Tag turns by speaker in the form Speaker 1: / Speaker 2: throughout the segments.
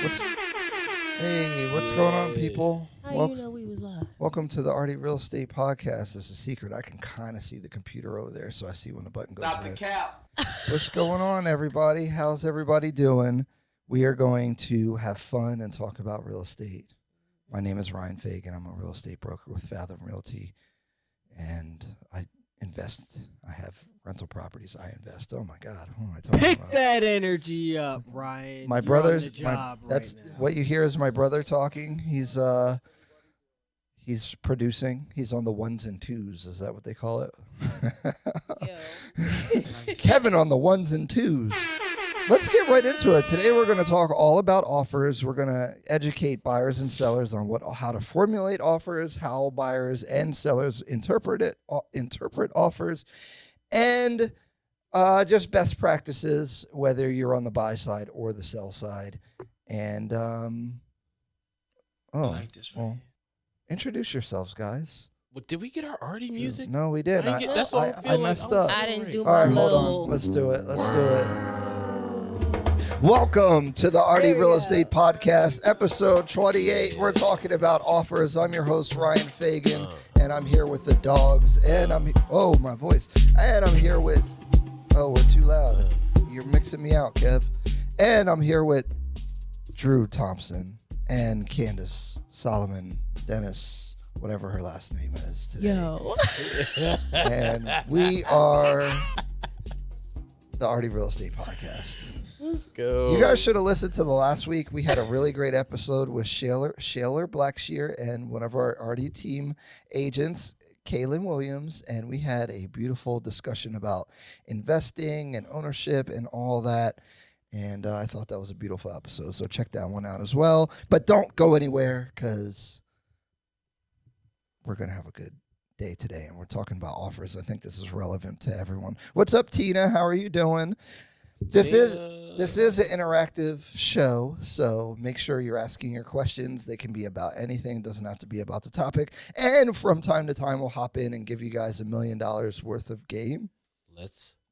Speaker 1: What's going on, people?
Speaker 2: How you know we was live?
Speaker 1: Welcome to the Ardhi Real Estate Podcast. This is a secret. I can kind of see the computer over there, so I see when the button goes
Speaker 3: Stop
Speaker 1: red.
Speaker 3: the cap.
Speaker 1: What's going on, everybody? How's everybody doing? We are going to have fun and talk about real estate. My name is Ryan Fagan. I'm a real estate broker with Fathom Realty, and I invest. I have rental properties. I invest. Oh my God, who am I talking
Speaker 4: Pick
Speaker 1: about?
Speaker 4: that energy up, Ryan.
Speaker 1: My
Speaker 4: You're
Speaker 1: brother's.
Speaker 4: on the job
Speaker 1: That's
Speaker 4: right now.
Speaker 1: what you hear is my brother talking. He's producing. He's on the ones and twos. Is that what they call it? Kevin on the ones and twos. Let's get right into it. Today we're going to talk all about offers. We're going to educate buyers and sellers on how to formulate offers, how buyers and sellers interpret offers, and just best practices, whether you're on the buy side or the sell side. And introduce yourselves, guys.
Speaker 3: Well, did we get our Ardhi music?
Speaker 1: No, we did.
Speaker 3: That's what I feel like.
Speaker 1: messed up.
Speaker 2: I didn't do
Speaker 1: All right,
Speaker 2: my
Speaker 1: hold
Speaker 2: little.
Speaker 1: on. Let's do it. Welcome to the Ardhi Real Estate Podcast, episode 28. We're talking about offers. I'm your host, Ryan Fagan, and I'm here with the dogs. And my voice. And I'm here with, we're too loud. You're mixing me out, Kev. And I'm here with Drew Thompson and Candace Solomon Dennis, whatever her last name is today.
Speaker 2: Yo.
Speaker 1: And we are the Ardhi Real Estate Podcast.
Speaker 3: Let's go.
Speaker 1: You guys should have listened to the last week. We had a really great episode with Shaler Blackshear and one of our Ardhi team agents, Kaylin Williams, and we had a beautiful discussion about investing and ownership and all that. And I thought that was a beautiful episode. So check that one out as well. But don't go anywhere because we're going to have a good day today. And we're talking about offers. I think this is relevant to everyone. What's up, Tina? How are you doing? This is an interactive show, so make sure you're asking your questions. They can be about anything. It doesn't have to be about the topic. And from time to time, we'll hop in and give you guys $1 million worth of game.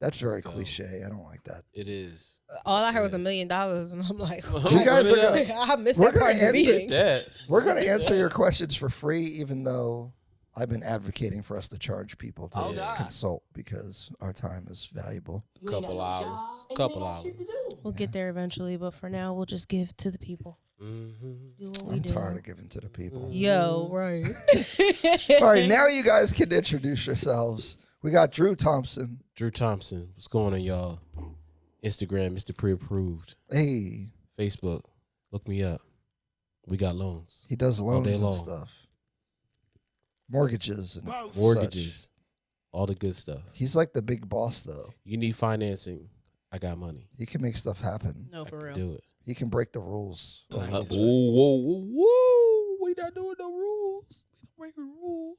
Speaker 1: That's very cliche. I don't like that.
Speaker 3: It is.
Speaker 2: All I heard was $1 million, and I'm like,
Speaker 1: You guys are gonna,
Speaker 2: I missed
Speaker 1: we're
Speaker 2: that part
Speaker 1: gonna
Speaker 2: of the
Speaker 1: answer
Speaker 2: meeting.
Speaker 1: we're going to answer your questions for free, even though I've been advocating for us to charge people to consult because our time is valuable.
Speaker 3: Couple hours.
Speaker 2: We'll get there eventually, but for now, we'll just give to the people.
Speaker 3: Mm-hmm.
Speaker 2: Do what we
Speaker 1: I'm
Speaker 2: do.
Speaker 1: tired of giving to the people.
Speaker 2: Yo, right.
Speaker 1: All right, now you guys can introduce yourselves. We got Drew Thompson.
Speaker 3: Drew Thompson. What's going on, y'all? Instagram, Mr. Pre-Approved.
Speaker 1: Hey,
Speaker 3: Facebook. Look me up. We got loans.
Speaker 1: he does loans
Speaker 3: day
Speaker 1: and
Speaker 3: long.
Speaker 1: stuff. Mortgages and
Speaker 3: Mortgages.
Speaker 1: such.
Speaker 3: All the good stuff.
Speaker 1: He's like the big boss, though.
Speaker 3: You need financing. I got money.
Speaker 1: He can make stuff happen.
Speaker 2: No, for real.
Speaker 3: Do it.
Speaker 1: He can break the rules.
Speaker 3: Whoa. We not doing no rules. We don't break rules.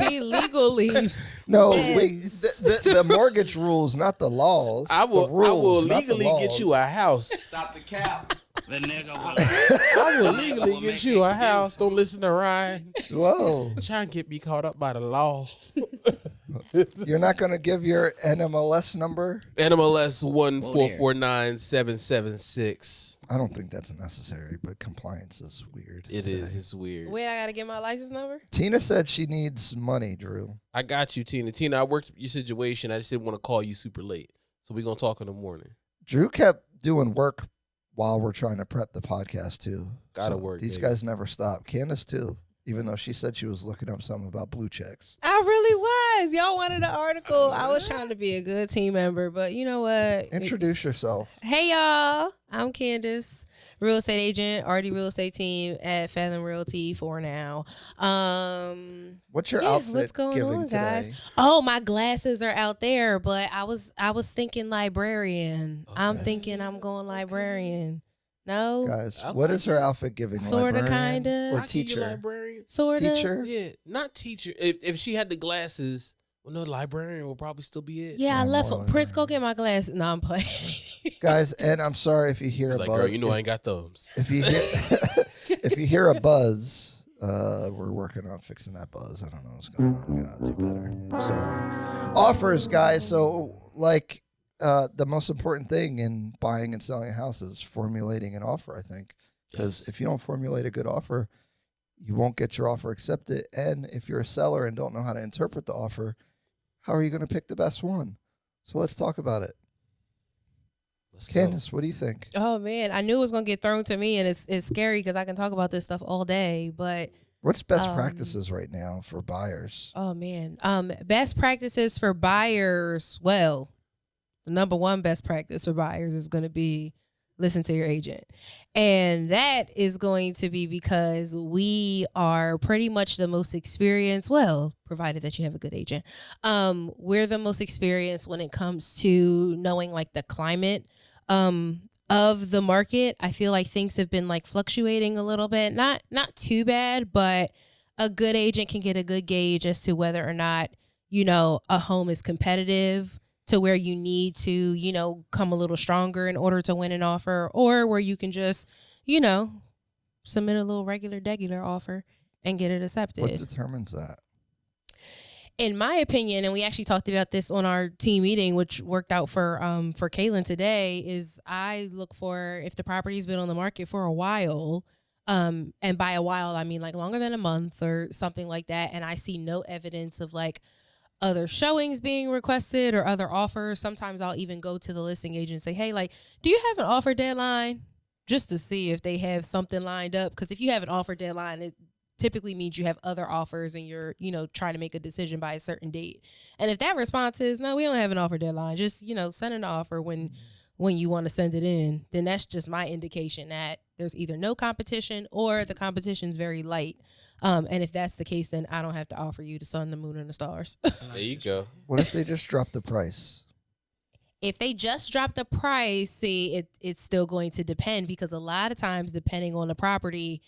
Speaker 2: Be legally.
Speaker 1: No,
Speaker 2: Yes.
Speaker 1: wait. The mortgage rules, not the laws.
Speaker 3: I will
Speaker 1: The rules, not the
Speaker 3: legally get you a
Speaker 1: laws.
Speaker 3: house.
Speaker 5: Stop the cap. The nigga
Speaker 3: I will legally get you a house. Don't listen to Ryan.
Speaker 1: Whoa.
Speaker 3: Try and get me caught up by the law.
Speaker 1: You're not going to give your NMLS number?
Speaker 3: NMLS 1449776.
Speaker 1: I don't think that's necessary, but compliance is weird.
Speaker 3: It
Speaker 1: today.
Speaker 3: is. It's weird.
Speaker 2: Wait, I got to get my license number?
Speaker 1: Tina said she needs money, Drew.
Speaker 3: I got you, Tina. Tina, I worked your situation. I just didn't want to call you super late. So we're going to talk in the morning.
Speaker 1: Drew kept doing work while we're trying to prep the podcast, too.
Speaker 3: Gotta work,
Speaker 1: These
Speaker 3: baby.
Speaker 1: guys never stop. Candace, too, even though she said she was looking up something about blue checks.
Speaker 2: I really was. Y'all wanted an article. I was trying to be a good team member, but you know what?
Speaker 1: Introduce yourself.
Speaker 2: Hey, y'all. I'm Candace, real estate agent, Ardhi Real Estate Team at Fathom Realty for now.
Speaker 1: What's your
Speaker 2: Yeah,
Speaker 1: outfit
Speaker 2: what's going
Speaker 1: giving
Speaker 2: on,
Speaker 1: today?
Speaker 2: guys? Oh, my glasses are out there, but I was thinking librarian. I'm
Speaker 3: Okay.
Speaker 2: thinking I'm going librarian. No,
Speaker 1: Guys,
Speaker 3: I
Speaker 1: what
Speaker 3: like
Speaker 1: is her outfit giving?
Speaker 2: Sorta,
Speaker 1: Librarian
Speaker 2: kinda.
Speaker 1: Or
Speaker 3: I'll give you
Speaker 1: teacher?
Speaker 3: librarian.
Speaker 2: sort of.
Speaker 1: Teacher?
Speaker 3: Yeah, not teacher. If she had the glasses, well, no, librarian will probably still be it.
Speaker 2: Yeah, I
Speaker 1: Yeah,
Speaker 2: left.
Speaker 1: more
Speaker 2: Prince, go
Speaker 1: librarian.
Speaker 2: get my glasses. No, I'm playing.
Speaker 1: Guys, and I'm sorry if you hear
Speaker 3: It's
Speaker 1: a
Speaker 3: like,
Speaker 1: buzz.
Speaker 3: girl, you know I ain't got thumbs.
Speaker 1: If you hear, if you hear a buzz, we're working on fixing that buzz. I don't know what's going on. We gotta do better. Sorry. Offers, guys. So, like the most important thing in buying and selling a house is formulating an offer, I think. Because
Speaker 3: Yes.
Speaker 1: if you don't formulate a good offer, you won't get your offer accepted. And if you're a seller and don't know how to interpret the offer, how are you going to pick the best one? So let's talk about it.
Speaker 3: Let's go.
Speaker 1: Candace, what do you think?
Speaker 2: Oh man, I knew it was gonna get thrown to me, and it's scary because I can talk about this stuff all day. But
Speaker 1: What's best practices right now for buyers?
Speaker 2: oh man, best practices for buyers. Well, the number one best practice for buyers is going to be listen to your agent, and that is going to be because we are pretty much the most experienced. Well, provided that you have a good agent, we're the most experienced when it comes to knowing like the climate of the market. I feel like things have been like fluctuating a little bit, not too bad, but a good agent can get a good gauge as to whether or not, a home is competitive to where you need to, come a little stronger in order to win an offer, or where you can just, submit a little regular offer and get it accepted.
Speaker 1: What determines that?
Speaker 2: In my opinion, and we actually talked about this on our team meeting, which worked out for Kaylin today, is I look for if the property's been on the market for a while, and by a while I mean like longer than a month or something like that, and I see no evidence of like other showings being requested or other offers. Sometimes I'll even go to the listing agent and say, hey, like, do you have an offer deadline? Just to see if they have something lined up. Because if you have an offer deadline, it typically means you have other offers and you're, trying to make a decision by a certain date. And if that response is, no, we don't have an offer deadline, just, send an offer when you want to send it in, then that's just my indication that there's either no competition or the competition's very light. And if that's the case, then I don't have to offer you the sun, the moon, and the stars.
Speaker 3: There you go.
Speaker 1: What if they just drop the price?
Speaker 2: If they just drop the price, see, it's still going to depend, because a lot of times, depending on the property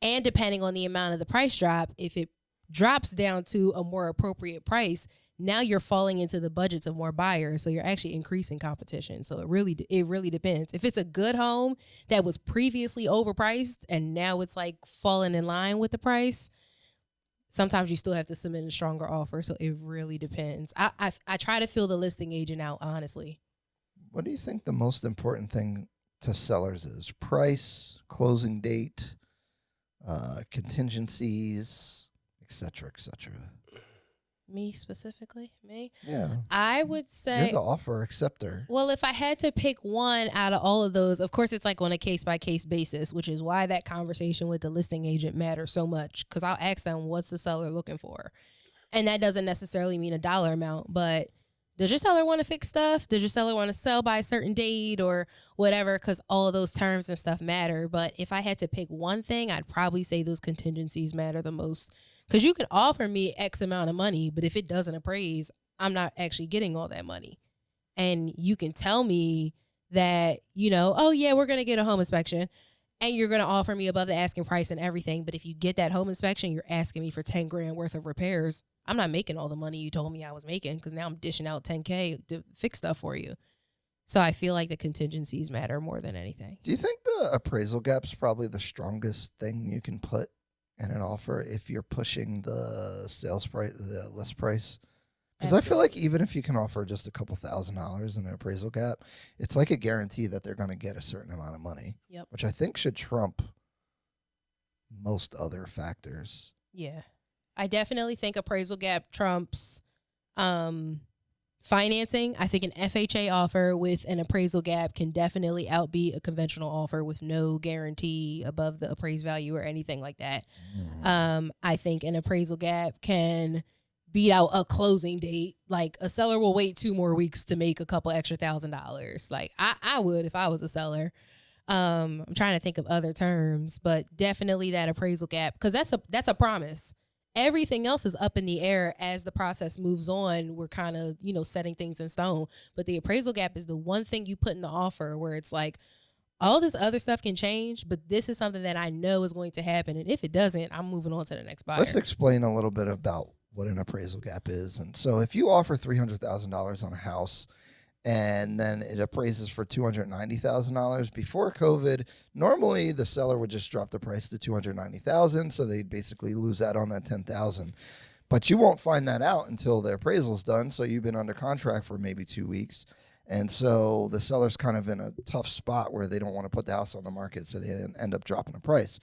Speaker 2: and depending on the amount of the price drop, if it drops down to a more appropriate price, now you're falling into the budgets of more buyers. So you're actually increasing competition. So it really depends. If it's a good home that was previously overpriced and now it's like falling in line with the price, sometimes you still have to submit a stronger offer. So it really depends. I try to fill the listing agent out, honestly.
Speaker 1: What do you think the most important thing to sellers is? Price, closing date, contingencies, et cetera, et cetera.
Speaker 2: Me specifically? Me?
Speaker 1: Yeah.
Speaker 2: I would say
Speaker 1: You're the offer acceptor.
Speaker 2: Well, if I had to pick one out of all of those, of course, it's like on a case-by-case basis, which is why that conversation with the listing agent matters so much, because I'll ask them, what's the seller looking for? And that doesn't necessarily mean a dollar amount, but does your seller want to fix stuff? Does your seller want to sell by a certain date or whatever? Because all of those terms and stuff matter. But if I had to pick one thing, I'd probably say those contingencies matter the most. Because you can offer me X amount of money, but if it doesn't appraise, I'm not actually getting all that money. And you can tell me that, oh, yeah, we're going to get a home inspection and you're going to offer me above the asking price and everything. But if you get that home inspection, you're asking me for 10 grand worth of repairs. I'm not making all the money you told me I was making, because now I'm dishing out 10K to fix stuff for you. So I feel like the contingencies matter more than anything.
Speaker 1: Do you think the appraisal gap's probably the strongest thing you can put in an offer if you're pushing the sales price, the list price? Because I feel like even if you can offer just a couple $1,000s in an appraisal gap, it's like a guarantee that they're going to get a certain amount of money.
Speaker 2: Yep.
Speaker 1: Which I think should trump most other factors.
Speaker 2: Yeah. I definitely think appraisal gap trumps financing. I think an FHA offer with an appraisal gap can definitely outbeat a conventional offer with no guarantee above the appraised value or anything like that. I think an appraisal gap can beat out a closing date. Like, a seller will wait 2 more weeks to make a couple extra $1,000. Like I would if I was a seller. I'm trying to think of other terms, but definitely that appraisal gap, because that's a promise. Everything else is up in the air as the process moves on. We're kind of, setting things in stone. But the appraisal gap is the one thing you put in the offer where it's like, all this other stuff can change, but this is something that I know is going to happen. And if it doesn't, I'm moving on to the next buyer.
Speaker 1: Let's explain a little bit about what an appraisal gap is. And so if you offer $300,000 on a house and then it appraises for $290,000 before COVID, normally the seller would just drop the price to $290,000, so they'd basically lose out on that $10,000. But you won't find that out until the appraisal's done. So you've been under contract for maybe 2 weeks, And so the seller's kind of in a tough spot where they don't want to put the house on the market, so they end up dropping the price.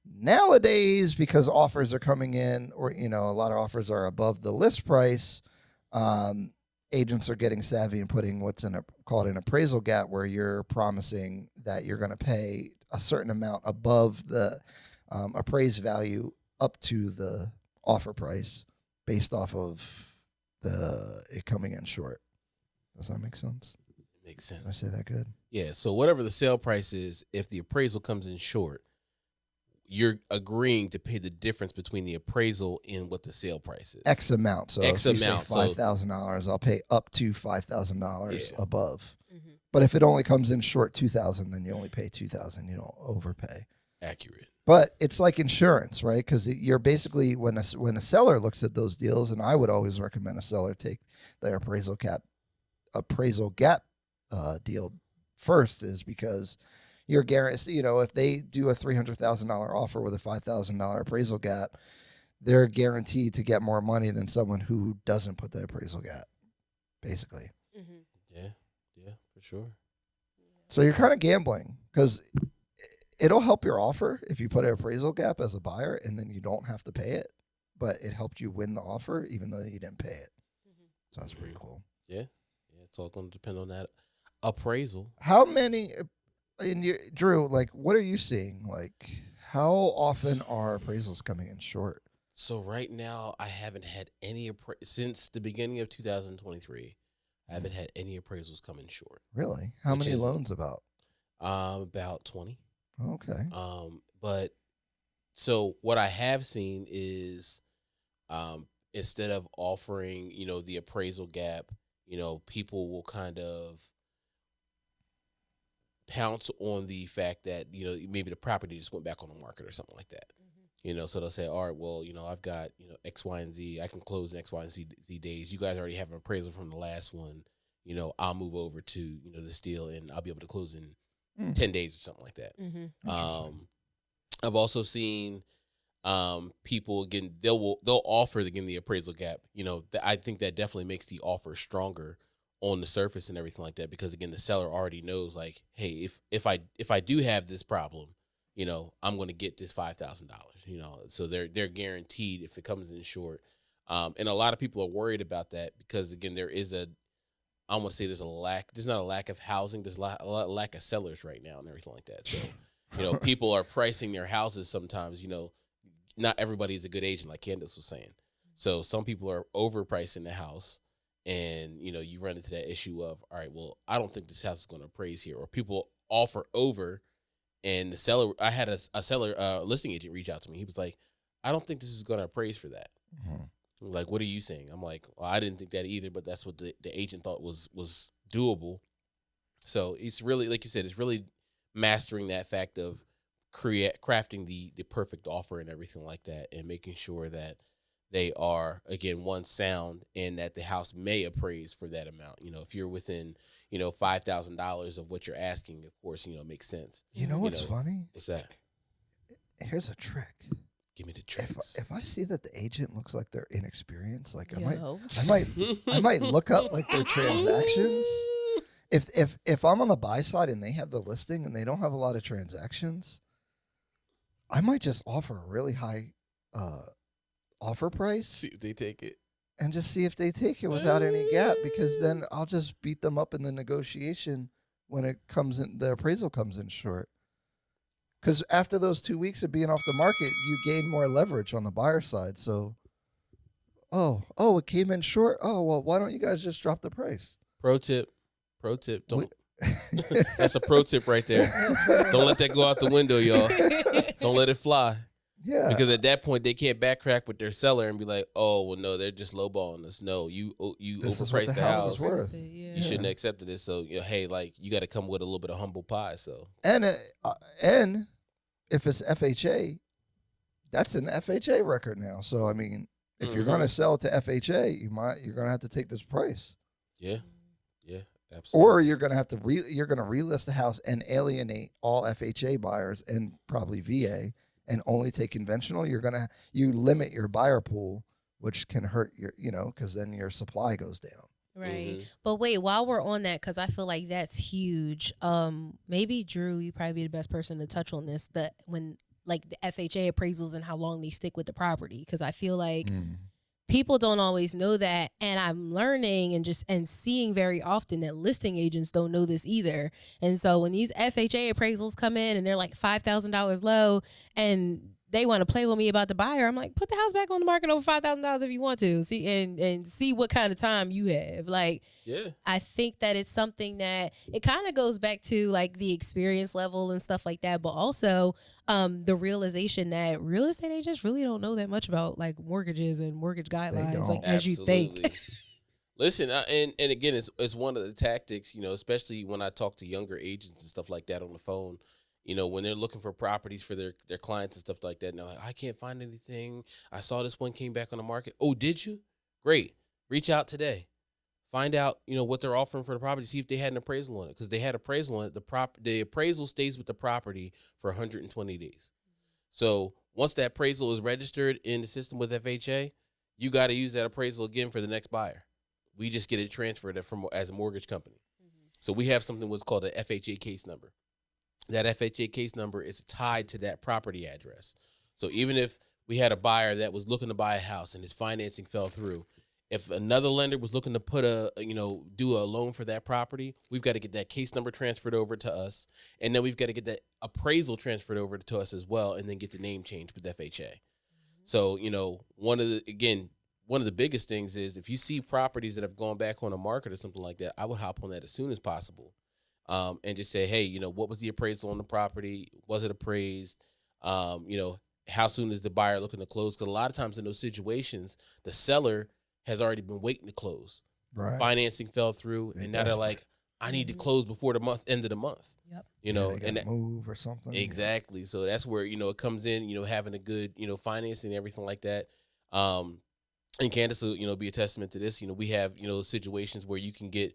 Speaker 1: Nowadays, because offers are coming in, or a lot of offers are above the list price, agents are getting savvy and putting what's called an appraisal gap, where you're promising that you're going to pay a certain amount above the appraised value up to the offer price, based off of it coming in short. Does that make sense?
Speaker 3: Makes sense.
Speaker 1: Did I say that good?
Speaker 3: Yeah. So whatever the sale price is, if the appraisal comes in short, you're agreeing to pay the difference between the appraisal and what the sale price is.
Speaker 1: X amount. So
Speaker 3: X
Speaker 1: if you
Speaker 3: amount.
Speaker 1: say $5,000, I'll pay up to $5,000
Speaker 3: Yeah.
Speaker 1: above.
Speaker 2: Mm-hmm.
Speaker 1: But if it only comes in short $2,000, then you only pay $2,000. You don't overpay.
Speaker 3: Accurate.
Speaker 1: But it's like insurance, right? Because you're basically, when a seller looks at those deals, and I would always recommend a seller take their appraisal gap deal first, is because you're guaranteed, if they do a $300,000 offer with a $5,000 appraisal gap, they're guaranteed to get more money than someone who doesn't put the appraisal gap, basically.
Speaker 2: Mm-hmm.
Speaker 3: Yeah, for sure.
Speaker 1: So you're kind of gambling, because it'll help your offer if you put an appraisal gap as a buyer and then you don't have to pay it, but it helped you win the offer even though you didn't pay it.
Speaker 2: Mm-hmm.
Speaker 1: So that's pretty cool.
Speaker 3: Yeah, it's all going to depend on that appraisal.
Speaker 1: How many, Drew, like, what are you seeing? Like, how often are appraisals coming in short?
Speaker 3: So right now, I haven't had any since the beginning of 2023. I haven't had any appraisals come in short.
Speaker 1: Really? How
Speaker 3: Which
Speaker 1: many
Speaker 3: is-
Speaker 1: loans about?
Speaker 3: About 20.
Speaker 1: Okay.
Speaker 3: But so what I have seen is, instead of offering, the appraisal gap, people will kind of pounce on the fact that, maybe the property just went back on the market or something like that. So they'll say, all right, well, I've got, X, Y, and Z. I can close in X, Y, and Z days. You guys already have an appraisal from the last one. I'll move over to, this deal and I'll be able to close in 10 days or something like that.
Speaker 2: Mm-hmm.
Speaker 3: I've also seen people, again, they'll offer again the appraisal gap. I think that definitely makes the offer stronger on the surface and everything like that, because again, the seller already knows, like, hey, if I do have this problem, I'm going to get this $5,000. So they're guaranteed if it comes in short. And a lot of people are worried about that because, again, there's not a lack of housing. There's a lack of sellers right now and everything like that. So, people are pricing their houses sometimes, not everybody is a good agent, like Candace was saying. So some people are overpricing the house, and, you run into that issue of, all right, well, I don't think this house is going to appraise here. Or people offer over, and the seller, I had a seller, listing agent reach out to me. He was like, I don't think this is going to appraise for that.
Speaker 1: Mm-hmm.
Speaker 3: Like, what are you saying? I'm like, well, I didn't think that either, but that's what the agent thought was doable. So it's really, like you said, it's really mastering that fact of crafting the perfect offer and everything like that, and making sure that they are, again, one, sound, and that the house may appraise for that amount. If you're within, $5,000 of what you're asking, of course, it makes sense.
Speaker 1: You know what's funny?
Speaker 3: What's that?
Speaker 1: Here's a trick.
Speaker 3: Give me the tricks.
Speaker 1: If I see that the agent looks like they're inexperienced, like I
Speaker 2: Yo.
Speaker 1: might look up like their transactions. If I'm on the buy side and they have the listing and they don't have a lot of transactions, I might just offer a really high offer price
Speaker 3: See if they take it.
Speaker 1: and just see if they take it without any gap, because then I'll just beat them up in the negotiation when it comes in, the appraisal comes in short. Because after those 2 weeks of being off the market, you gain more leverage on the buyer side. So, it came in short. Oh, well, why don't you guys just drop the price?
Speaker 3: Pro tip. Don't. That's a pro tip right there. Don't let that go out the window, y'all. Don't let it fly.
Speaker 1: Yeah.
Speaker 3: Because at that point, they can't backtrack with their seller and be like, "Oh, well, no, they're just lowballing us. No, you
Speaker 1: This is what
Speaker 3: overpriced
Speaker 1: the
Speaker 3: the
Speaker 1: house
Speaker 3: house.
Speaker 1: is worth.
Speaker 3: You shouldn't have accepted it. So, hey, like, you got to come with a little bit of humble pie. So,
Speaker 1: And if it's FHA, that's an FHA record now. So I mean, if you're going to sell it to FHA, you're going to have to take this price,
Speaker 3: yeah, absolutely.
Speaker 1: or you're going to have to relist the house and alienate all FHA buyers and probably VA and only take conventional. You limit your buyer pool, which can hurt your, because then your supply goes down.
Speaker 2: Right. But wait, while we're on that, because I feel like that's huge. Maybe Drew, you probably be the best person to touch on this. That when like the FHA appraisals and how long they stick with the property, because I feel like people don't always know that, and I'm learning and seeing very often that listing agents don't know this either. And so when these FHA appraisals come in and they're like $5,000 low, and they want to play with me about the buyer, I'm like, put the house back on the market over $5,000 if you want to see and see what kind of time you have. Like,
Speaker 3: Yeah.
Speaker 2: I think that it's something that it kind of goes back to like the experience level and stuff like that, but also the realization that real estate agents really don't know that much about like mortgages and mortgage guidelines, like as you think.
Speaker 3: Listen, and again, it's one of the tactics, you know, especially when I talk to younger agents and stuff like that on the phone. You know, when they're looking for properties for their clients and stuff like that, and they're like, I can't find anything. I saw this one came back on the market. Oh, did you? Great. Reach out today. Find out, you know, what they're offering for the property. See if they had an appraisal on it. Because they had appraisal on it. The appraisal stays with the property for 120 days. So once that appraisal is registered in the system with FHA, you got to use that appraisal again for the next buyer. We just get it transferred as a mortgage company. So we have something what's called a FHA case number. That FHA case number is tied to that property address. So even if we had a buyer that was looking to buy a house and his financing fell through, if another lender was looking to put do a loan for that property, we've got to get that case number transferred over to us. And then we've got to get that appraisal transferred over to us as well, and then get the name changed with FHA. So, you know, one of the biggest things is if you see properties that have gone back on the market or something like that, I would hop on that as soon as possible. And just say, hey, you know, what was the appraisal on the property? Was it appraised? You know, how soon is the buyer looking to close? Because a lot of times in those situations, the seller has already been waiting to close.
Speaker 1: Right.
Speaker 3: Financing fell through, and now they're like, I need to close before the end of the month.
Speaker 2: Yep.
Speaker 3: You know,
Speaker 1: and that move or something.
Speaker 3: Exactly. So that's where, you know, it comes in, you know, having a good, you know, financing and everything like that. And Candace will, you know, be a testament to this. You know, we have, you know, situations where you can get,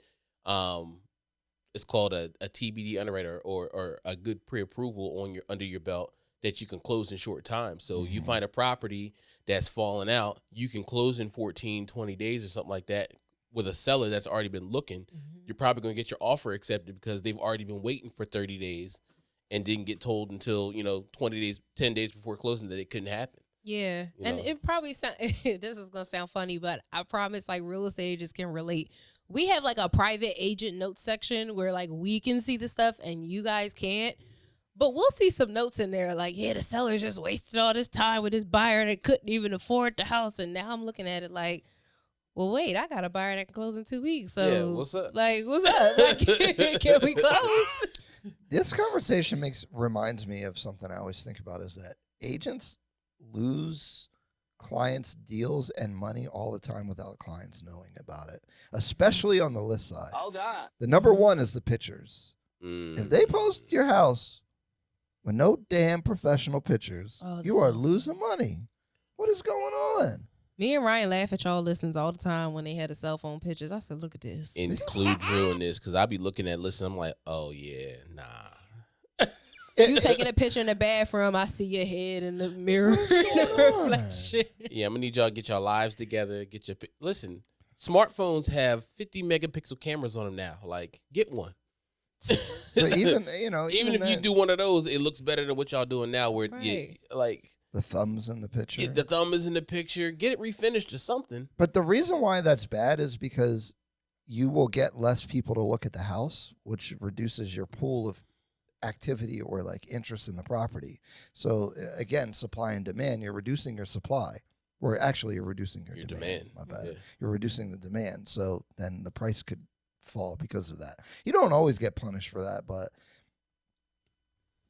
Speaker 3: it's called a TBD underwriter or a good pre-approval under your belt that you can close in short time. So you find a property that's fallen out, you can close in 14, 20 days or something like that with a seller that's already been looking. You're probably going to get your offer accepted because they've already been waiting for 30 days and didn't get told until, you know, 20 days, 10 days before closing that it couldn't happen.
Speaker 2: Yeah.
Speaker 3: You
Speaker 2: And
Speaker 3: know?
Speaker 2: it probably sound this is going to sound funny, but I promise like real estate agents can relate. We have like a private agent notes section where like we can see the stuff and you guys can't. But we'll see some notes in there like, yeah, the seller just wasted all this time with this buyer and they couldn't even afford the house. And now I'm looking at it like, well, wait, I got a buyer that can close in 2 weeks. So
Speaker 3: Yeah, what's up?
Speaker 2: Like, what's up? Like, can we close?
Speaker 1: This conversation reminds me of something I always think about is that agents lose clients' deals and money all the time without clients knowing about it, especially on the list side.
Speaker 5: Oh, God.
Speaker 1: The number one is the pictures. If they post your house with no damn professional pictures, you are losing money. What is going on?
Speaker 2: Me and Ryan laugh at y'all listings all the time when they had the cell phone pictures. I said, look at this.
Speaker 3: Include Drew in this because I be looking at lists. I'm like, oh yeah, nah.
Speaker 2: You taking a picture in the bathroom, I see your head in the mirror, in the reflection.
Speaker 3: Yeah, I'm gonna need y'all to get y'all lives together. Listen. Smartphones have 50 megapixel cameras on them now. Like, get one.
Speaker 1: But even
Speaker 3: even if you do one of those, it looks better than what y'all doing now. Where like
Speaker 1: the thumb's in the picture.
Speaker 3: the thumb is in the picture. Get it refinished or something.
Speaker 1: But the reason why that's bad is because you will get less people to look at the house, which reduces your pool of activity or like interest in the property. So again, supply and demand, you're reducing your supply. Or actually you're reducing your demand. My bad. Yeah. You're reducing the demand. So then the price could fall because of that. You don't always get punished for that, but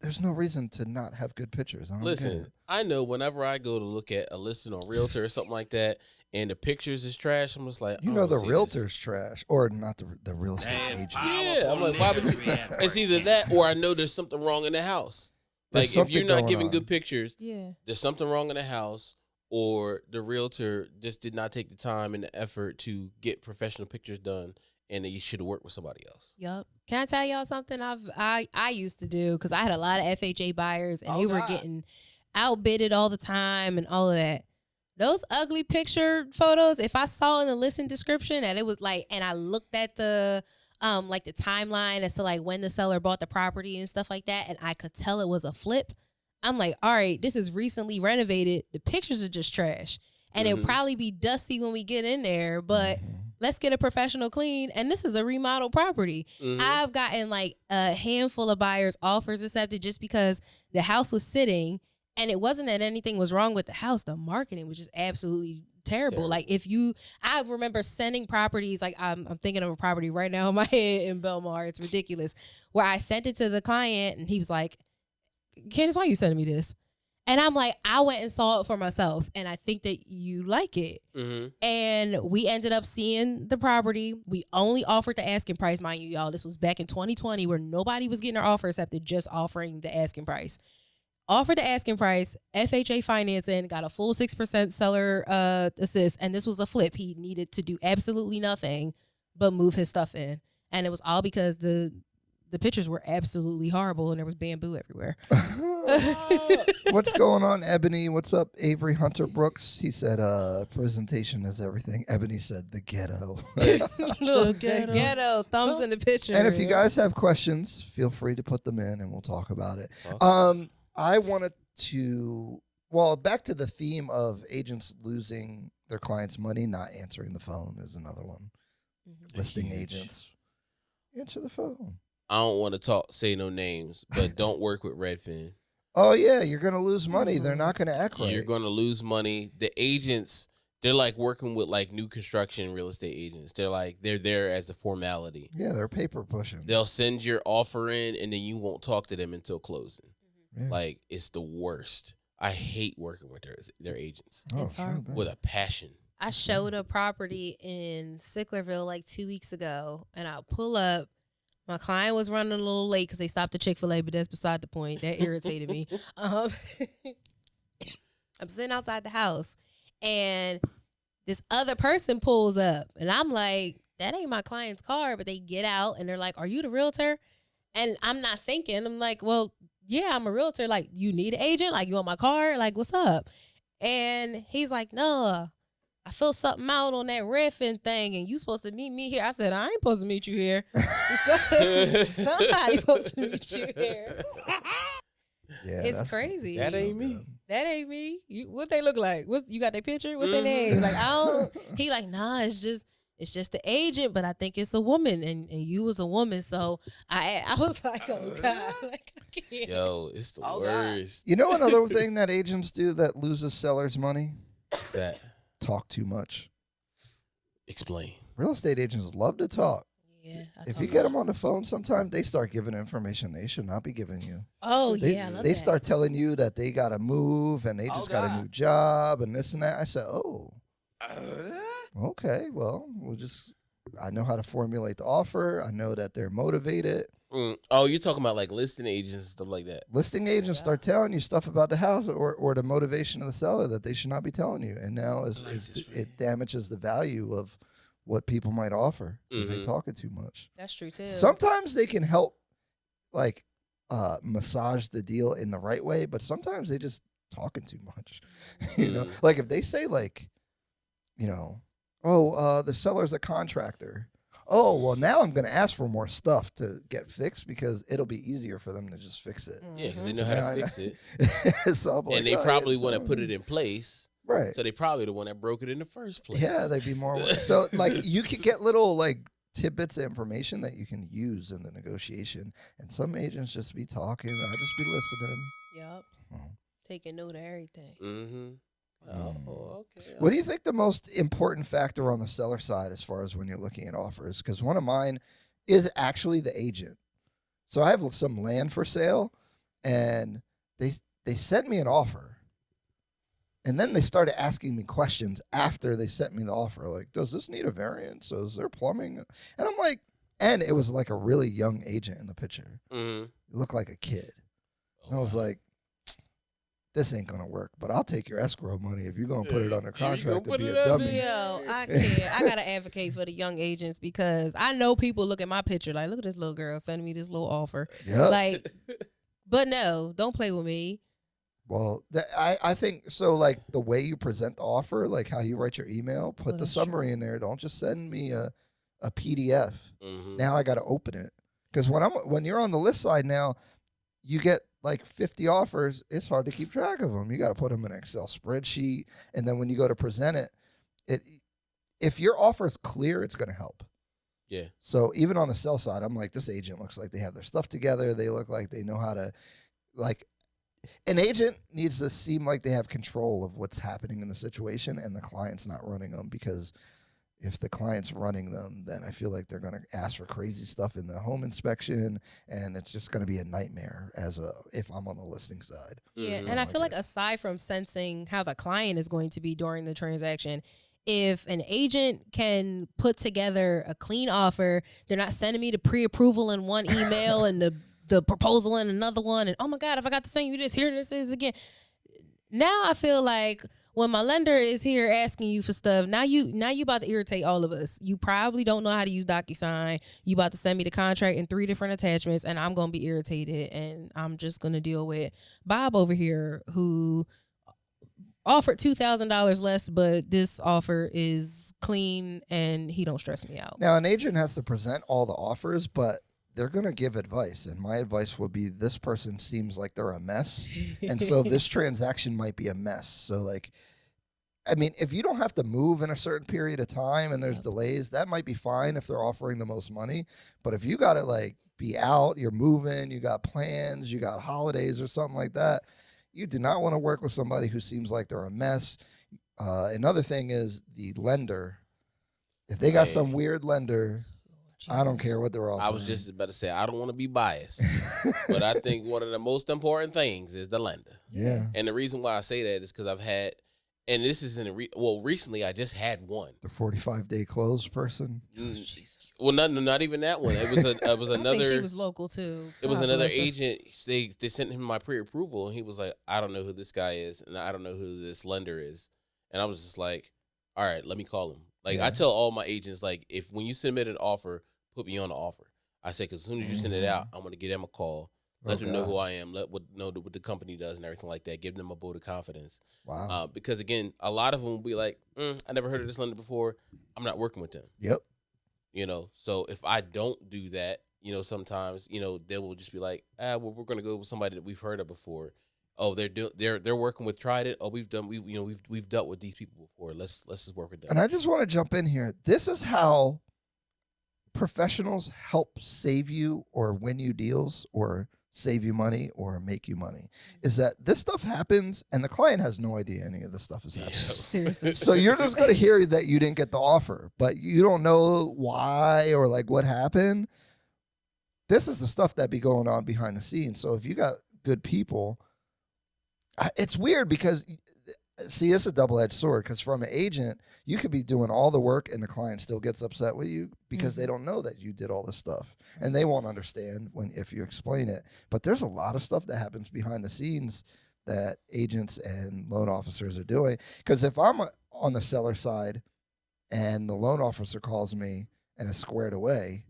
Speaker 1: there's no reason to not have good pictures.
Speaker 3: Listen, I know whenever I go to look at a listing on Realtor or something like that, and the pictures is trash, I'm just like,
Speaker 1: the Realtor's trash, or not the real estate agent.
Speaker 3: Yeah, I'm like, why would you? It's either that, or I know there's something wrong in the house. Like if you're not giving good pictures, there's something wrong in the house, or the Realtor just did not take the time and the effort to get professional pictures done. And you should have worked with somebody else.
Speaker 2: Yep. Can I tell y'all something I used to do? Because I had a lot of FHA buyers and they were getting outbidded all the time and all of that. those ugly picture photos, if I saw in the listing description that it was like, and I looked at the like the timeline as to like when the seller bought the property and stuff like that, and I could tell it was a flip, I'm like, all right, this is recently renovated. The pictures are just trash. And it'll probably be dusty when we get in there, but let's get a professional clean. And this is a remodel property. I've gotten like a handful of buyers offers accepted just because the house was sitting, and it wasn't that anything was wrong with the house. The marketing was just absolutely terrible. Like I remember sending properties, like I'm thinking of a property right now in my head in Belmar. It's ridiculous. Where I sent it to the client and he was like, Candace, why are you sending me this? And I'm like, I went and saw it for myself, and I think that you like it. And we ended up seeing the property. We only offered the asking price, mind you, y'all. This was back in 2020 where nobody was getting their offer accepted, just offering the asking price. Offered the asking price, FHA financing, got a full 6% seller assist, and this was a flip. He needed to do absolutely nothing but move his stuff in. And it was all because the pictures were absolutely horrible and there was bamboo everywhere.
Speaker 1: What's going on, Ebony? What's up, Avery Hunter Brooks? He said, presentation is everything. Ebony said, the ghetto.
Speaker 2: Look, ghetto, thumbs in the picture.
Speaker 1: And if you guys have questions, feel free to put them in and we'll talk about it. I wanted to, back to the theme of agents losing their clients' money, not answering the phone is another one. Listing agents. Answer the phone.
Speaker 3: I don't want to say no names, but don't work with Redfin.
Speaker 1: Oh, yeah, you're going to lose money. They're not going to act right.
Speaker 3: You're going to lose money. The agents, they're like working with like new construction real estate agents. They're there as a formality.
Speaker 1: Yeah, they're paper pushing.
Speaker 3: They'll send your offer in, and then you won't talk to them until closing.
Speaker 1: Yeah.
Speaker 3: Like, it's the worst. I hate working with their agents.
Speaker 2: It's horrible.
Speaker 3: With a passion.
Speaker 2: I showed a property in Sicklerville like 2 weeks ago, and I'll pull up. My client was running a little late because they stopped at Chick-fil-A, but that's beside the point. That irritated me. I'm sitting outside the house, and this other person pulls up, and I'm like, that ain't my client's car, but they get out, and they're like, are you the realtor? And I'm not thinking. I'm like, well, yeah, I'm a realtor. Like, you need an agent? Like, you want my car? Like, what's up? And he's like, no, I feel something out on that Redfin thing, and you supposed to meet me here. I said, I ain't supposed to meet you here. Somebody supposed to meet you here.
Speaker 1: Yeah,
Speaker 2: it's crazy.
Speaker 3: That ain't me.
Speaker 2: That ain't me. What they look like? You got their picture? What's their name? Like, I don't. He like, nah, it's just the agent, but I think it's a woman, and you was a woman, so I was like, oh God, like I can't.
Speaker 3: Yo, it's the worst.
Speaker 1: You know another thing that agents do that loses sellers money?
Speaker 3: What's that?
Speaker 1: Talk too much.
Speaker 3: Explain.
Speaker 1: Real estate agents love to talk.
Speaker 2: Yeah.
Speaker 1: If you get them on the phone, sometimes they start giving information they should not be giving you.
Speaker 2: Oh,
Speaker 1: I love they
Speaker 2: that.
Speaker 1: start telling you that they got to move and they just got a new job and this and that. I said, oh, okay, well, I know how to formulate the offer. I know that they're motivated.
Speaker 3: Oh, you're talking about like listing agents and stuff like that.
Speaker 1: Listing agents start telling you stuff about the house or the motivation of the seller that they should not be telling you. And now it damages the value of what people might offer because they talking too much.
Speaker 2: That's true too.
Speaker 1: Sometimes they can help like massage the deal in the right way, but sometimes they just talking too much. You know, like if they say like, you know, the seller's a contractor. Oh, well, now I'm going to ask for more stuff to get fixed because it'll be easier for them to just fix it.
Speaker 3: Yeah, because they know how to fix it.
Speaker 1: So I'm like,
Speaker 3: and they probably want to put it in place.
Speaker 1: Right.
Speaker 3: So they probably the one that broke it in the first place.
Speaker 1: Yeah, they'd be more. So, like, you could get little, like, tidbits of information that you can use in the negotiation. And some agents just be talking. I'll just be listening.
Speaker 2: Yep. Taking note of everything.
Speaker 3: Mm-hmm. Oh, okay.
Speaker 1: What do you think the most important factor on the seller side as far as when you're looking at offers? Because one of mine is actually the agent. So I have some land for sale, and they sent me an offer. And then they started asking me questions after they sent me the offer. Like, does this need a variance? So is there plumbing? And I'm like, and it was like a really young agent in the picture.
Speaker 3: Mm-hmm.
Speaker 1: It looked like a kid. And I was like, this ain't gonna work, but I'll take your escrow money if you're gonna put it under contract to be a dummy.
Speaker 2: Yo, I can't. I gotta advocate for the young agents because I know people look at my picture like, look at this little girl sending me this little offer.
Speaker 1: Yep.
Speaker 2: Like, but no, don't play with me.
Speaker 1: Well, I think so. Like the way you present the offer, like how you write your email, put the
Speaker 2: that's
Speaker 1: summary
Speaker 2: true.
Speaker 1: in there. Don't just send me a PDF.
Speaker 3: Mm-hmm.
Speaker 1: Now I got to open it because when you're on the list side now, you get like 50 offers. It's hard to keep track of them. You got to put them in an Excel spreadsheet, and then when you go to present it if your offer is clear, it's going to help.
Speaker 3: Yeah.
Speaker 1: So even on the sell side, I'm like, this agent looks like they have their stuff together. They look like they know how to, like, an agent needs to seem like they have control of what's happening in the situation and the client's not running them, because if the client's running them, then I feel like they're going to ask for crazy stuff in the home inspection, and it's just going to be a nightmare if I'm on the listing side.
Speaker 2: Yeah,
Speaker 3: Mhm.
Speaker 2: and I feel like aside from sensing how the client is going to be during the transaction, if an agent can put together a clean offer, they're not sending me the pre-approval in one email and the proposal in another one, and oh my God, if I got to send you this, here this is again. Now I feel like when my lender is here asking you for stuff, now you about to irritate all of us. You probably don't know how to use DocuSign. You about to send me the contract in 3 different attachments, and I'm gonna be irritated, and I'm just gonna deal with Bob over here who offered $2,000 less, but this offer is clean and he don't stress me out.
Speaker 1: Now, an agent has to present all the offers, but they're going to give advice. And my advice would be, this person seems like they're a mess. And so this transaction might be a mess. So, like, I mean, if you don't have to move in a certain period of time and there's delays, that might be fine if they're offering the most money. But if you got to, like, be out, you're moving, you got plans, you got holidays or something like that, you do not want to work with somebody who seems like they're a mess. Another thing is the lender. If they got some weird lender, I don't care what they're offering.
Speaker 3: I was just about to say, I don't want to be biased, but I think one of the most important things is the lender.
Speaker 1: Yeah.
Speaker 3: And the reason why I say that is because I've had, and this isn't recently I just had one.
Speaker 1: The 45-day close person.
Speaker 3: Well, not even that one. It was
Speaker 2: I
Speaker 3: another.
Speaker 2: think she was local too.
Speaker 3: It was
Speaker 2: God
Speaker 3: another
Speaker 2: bless her.
Speaker 3: agent. They sent him my pre-approval, and he was like, "I don't know who this guy is, and I don't know who this lender is." And I was just like, "All right, let me call him." Like I tell all my agents, like, if when you submit an offer, put me on the offer. I say, because as soon as you send it out, I'm gonna give them a call, let them know who I am, know what the company does and everything like that. Give them a vote of confidence.
Speaker 1: Wow.
Speaker 3: Because again, a lot of them will be like, "I never heard of this lender before. I'm not working with them."
Speaker 1: Yep.
Speaker 3: You know, so if I don't do that, you know, sometimes, you know, they will just be like, well, we're going to go with somebody that we've heard of before. Oh, they're working with Trident. Oh, we've dealt with these people before. Let's just work with them.
Speaker 1: And I just want to jump in here. This is how professionals help save you or win you deals or save you money or make you money, is that this stuff happens and the client has no idea any of this stuff is happening.
Speaker 2: Seriously.
Speaker 1: So you're just going to hear that you didn't get the offer, but you don't know why or like what happened. This is the stuff that be going on behind the scenes. So if you got good people, it's weird because, see, it's a double-edged sword, because from an agent, you could be doing all the work and the client still gets upset with you because they don't know that you did all this stuff, and they won't understand if you explain it. But there's a lot of stuff that happens behind the scenes that agents and loan officers are doing. Because if I'm on the seller side and the loan officer calls me and is squared away,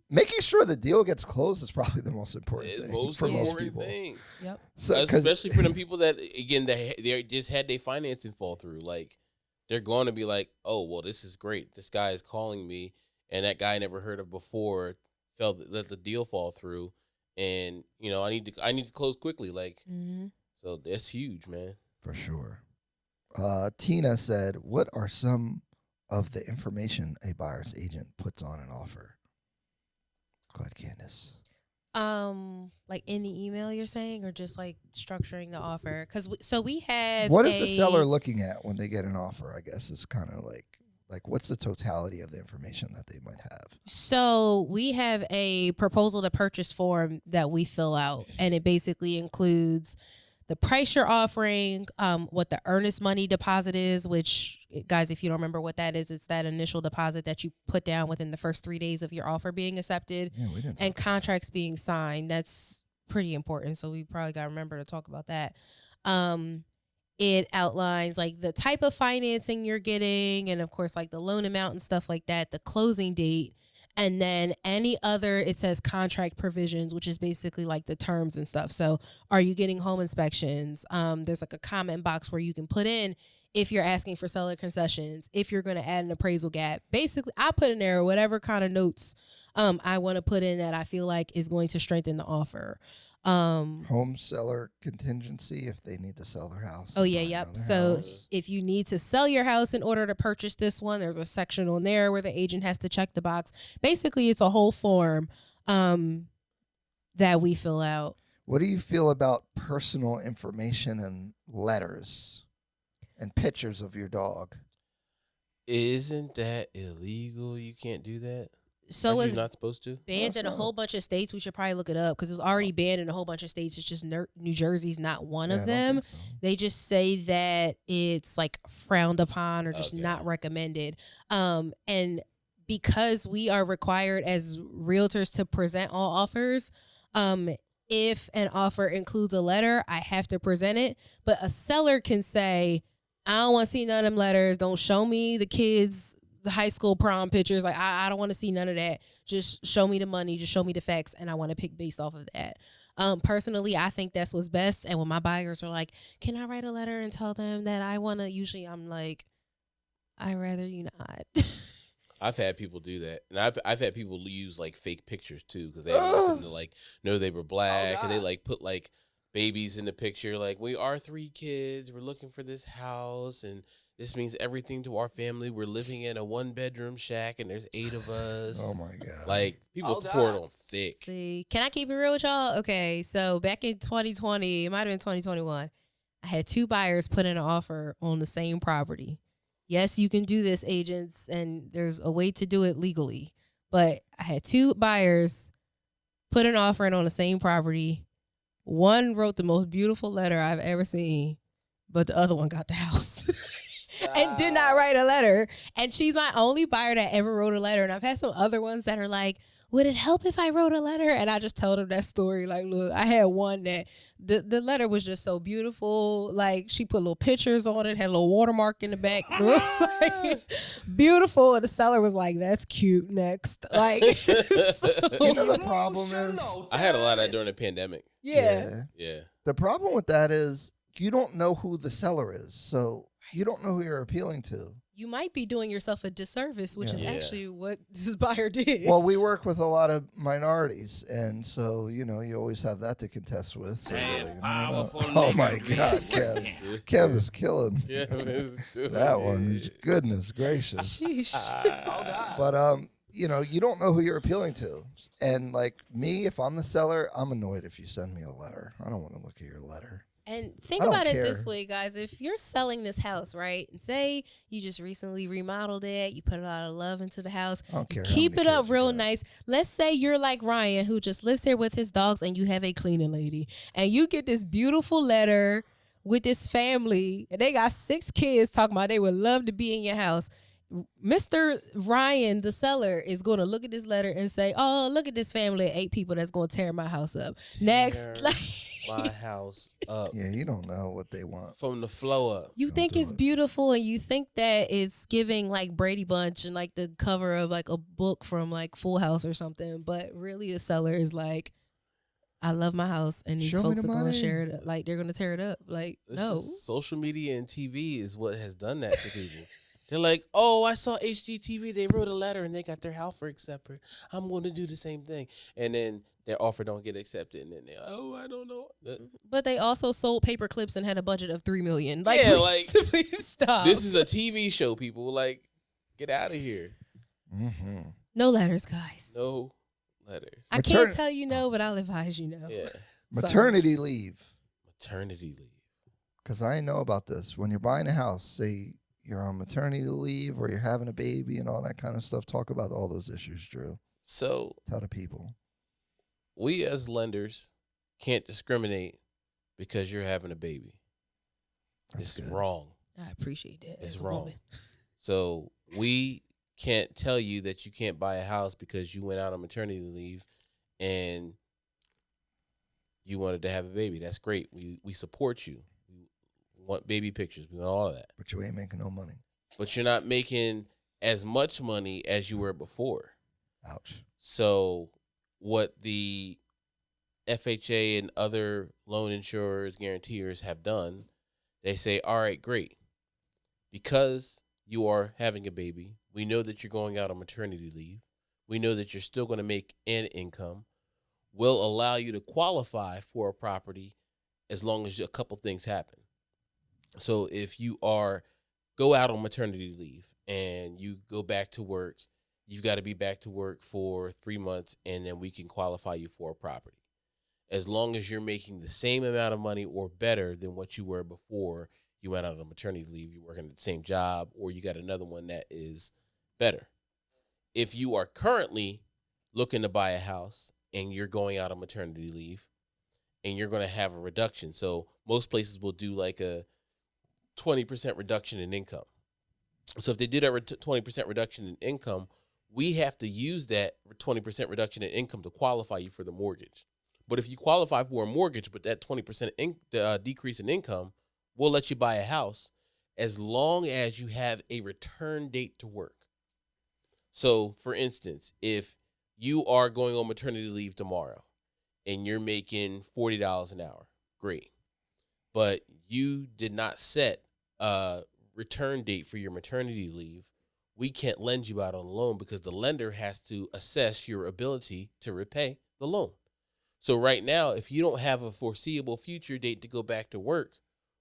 Speaker 1: making sure the deal gets closed is probably the most important thing for most people.
Speaker 3: Thing.
Speaker 2: Yep.
Speaker 1: So,
Speaker 3: especially for them people that, again, they just had their financing fall through. Like, they're going to be like, "Oh, well, this is great. This guy is calling me, and that guy I never heard of before let the deal fall through, and you know, I need to close quickly." Like, so that's huge, man.
Speaker 1: For sure. Tina said, "What are some of the information a buyer's agent puts on an offer?" Go ahead, Candace.
Speaker 2: Like in the email you're saying, or just like structuring the offer? Because we have.
Speaker 1: What is the seller looking at when they get an offer? I guess is kind of like what's the totality of the information that they might have?
Speaker 2: So we have a proposal to purchase form that we fill out, and it basically includes the price you're offering, what the earnest money deposit is, which, guys, if you don't remember what that is, it's that initial deposit that you put down within the first 3 days of your offer being accepted, and contracts being signed. That's pretty important, so we probably got to remember to talk about that. It outlines like the type of financing you're getting, and of course like the loan amount and stuff like that, the closing date, And then any other, it says contract provisions, which is basically like the terms and stuff. So are you getting home inspections? There's like a comment box where you can put in if you're asking for seller concessions, if you're going to add an appraisal gap. Basically, I put in there whatever kind of notes I want to put in that I feel like is going to strengthen the offer.
Speaker 1: Home seller contingency if they need to sell their house.
Speaker 2: Oh, yeah, yep. So if you need to sell your house in order to purchase this one, there's a section on there where the agent has to check the box. Basically, it's a whole form that we fill out.
Speaker 1: What do you feel about personal information and letters and pictures of your dog?
Speaker 3: Isn't that illegal? You can't do that.
Speaker 2: So
Speaker 3: Are
Speaker 2: it's
Speaker 3: you not supposed to?
Speaker 2: banned in a whole bunch of states. We should probably look it up because it's already banned in a whole bunch of states. It's just New Jersey's not one of them.
Speaker 1: So.
Speaker 2: They just say that it's like frowned upon or just not recommended. And because we are required as realtors to present all offers, if an offer includes a letter, I have to present it. But a seller can say, I don't want to see none of them letters. Don't show me the kids' the high school prom pictures. Like, I don't want to see none of that. Just show me the money. Just show me the facts. And I want to pick based off of that. Personally, I think that's what's best. And when my buyers are like, can I write a letter and tell them that I want to, usually I'm like, I'd rather you not.
Speaker 3: I've had people do that, and I've had people use like fake pictures too because they want them to like know they were black, and they like put like babies in the picture. Like, we are 3 kids. We're looking for this house, and this means everything to our family. We're living in a 1-bedroom shack, and there's 8 of us.
Speaker 1: Oh my god!
Speaker 3: Like, people pour it on thick.
Speaker 2: See, can I keep it real with y'all? Okay, so back in 2020, it might have been 2021. I had 2 buyers put in an offer on the same property. Yes, you can do this, agents, and there's a way to do it legally. But I had 2 buyers put an offer in on the same property. One wrote the most beautiful letter I've ever seen, but the other one got the house and did not write a letter. And she's my only buyer that ever wrote a letter. And I've had some other ones that are like, would it help if I wrote a letter? And I just told them that story. Like, look, I had one that the letter was just so beautiful. Like, she put little pictures on it, had a little watermark in the back. Like, beautiful. And the seller was like, that's cute. Next. Like,
Speaker 1: You know the problem is,
Speaker 3: I had a lot of that during the pandemic.
Speaker 2: yeah.
Speaker 3: Yeah.
Speaker 1: the problem with that is you don't know who the seller is, so you don't know who you're appealing to.
Speaker 2: You might be doing yourself a disservice, which is
Speaker 3: Yeah.
Speaker 2: actually what this buyer did.
Speaker 1: Well, we work with a lot of minorities, and so you always have that to contest with. So, oh my God, Kev! Kev is killing
Speaker 3: Yeah,
Speaker 1: that one. Goodness gracious!
Speaker 2: Sheesh.
Speaker 1: But you don't know who you're appealing to, and like me, if I'm the seller, I'm annoyed if you send me a letter. I don't want to look at your letter.
Speaker 2: And think
Speaker 1: I don't
Speaker 2: about it this
Speaker 1: care.
Speaker 2: way, guys. If you're selling this house, right, and say you just recently remodeled it, you put a lot of love into the house,
Speaker 1: I don't care. how
Speaker 2: keep
Speaker 1: many
Speaker 2: it up
Speaker 1: kids you
Speaker 2: real
Speaker 1: got.
Speaker 2: nice. Let's say you're like Ryan, who just lives here with his dogs, and you have a cleaning lady, and you get this beautiful letter with this family, and they got 6 kids talking about they would love to be in your house. Mr. Ryan, the seller, is going to look at this letter and say, oh, look at this family of 8 people that's going to tear my house up. Next.
Speaker 3: My house up.
Speaker 1: Yeah, you don't know what they want.
Speaker 3: From the flow up.
Speaker 2: You
Speaker 1: Don't
Speaker 2: think
Speaker 1: do
Speaker 2: it's
Speaker 1: it.
Speaker 2: beautiful, and you think that it's giving like Brady Bunch and like the cover of like a book from like Full House or something, but really the seller is like, I love my house, and these
Speaker 1: Show me
Speaker 2: folks
Speaker 1: the
Speaker 2: are going to
Speaker 1: money.
Speaker 2: share it. Like, they're going to tear it up. Like,
Speaker 3: This
Speaker 2: no.
Speaker 3: is social media and TV is what has done that to people. They're like, oh, I saw HGTV. They wrote a letter and they got their offer accepted. I'm going to do the same thing. And then their offer don't get accepted. And then they're, oh, I don't know.
Speaker 2: But they also sold paper clips and had a budget of $3 million. Like,
Speaker 3: Yeah,
Speaker 2: please, please stop.
Speaker 3: This is a TV show, people. Like, get out of here.
Speaker 1: Mm-hmm.
Speaker 2: No letters, guys.
Speaker 3: No letters.
Speaker 2: I can't tell you no, but I'll advise you no.
Speaker 3: Yeah.
Speaker 1: Maternity leave.
Speaker 3: Maternity leave.
Speaker 1: Because I know about this. When you're buying a house, say you're on maternity leave or you're having a baby and all that kind of stuff. Talk about all those issues, Drew.
Speaker 3: So
Speaker 1: Tell the people.
Speaker 3: we as lenders can't discriminate because you're having a baby.
Speaker 1: That's
Speaker 3: It's
Speaker 1: good.
Speaker 3: wrong.
Speaker 2: I appreciate that.
Speaker 3: It's
Speaker 2: as a
Speaker 3: wrong.
Speaker 2: woman.
Speaker 3: So we can't tell you that you can't buy a house because you went out on maternity leave and you wanted to have a baby. That's great. We support you. We want baby pictures. We want all of that.
Speaker 1: But you ain't making no money.
Speaker 3: But you're not making as much money as you were before.
Speaker 1: Ouch.
Speaker 3: So what the FHA and other loan insurers, guarantors have done, they say, all right, great. Because you are having a baby, we know that you're going out on maternity leave. We know that you're still going to make an income. We'll allow you to qualify for a property as long as a couple things happen. So if you go out on maternity leave and you go back to work, you've got to be back to work for 3 months, and then we can qualify you for a property. As long as you're making the same amount of money or better than what you were before you went out on maternity leave, you're working at the same job, or you got another one that is better. If you are currently looking to buy a house and you're going out on maternity leave and you're going to have a reduction. So most places will do like a 20% reduction in income. So if they do that 20% reduction in income, we have to use that 20% reduction in income to qualify you for the mortgage. But if you qualify for a mortgage, but that 20% decrease in income, we'll let you buy a house as long as you have a return date to work. So, for instance, if you are going on maternity leave tomorrow and you're making $40 an hour, great. But you did not set a return date for your maternity leave, we can't lend you out on a loan because the lender has to assess your ability to repay the loan. So right now, if you don't have a foreseeable future date to go back to work,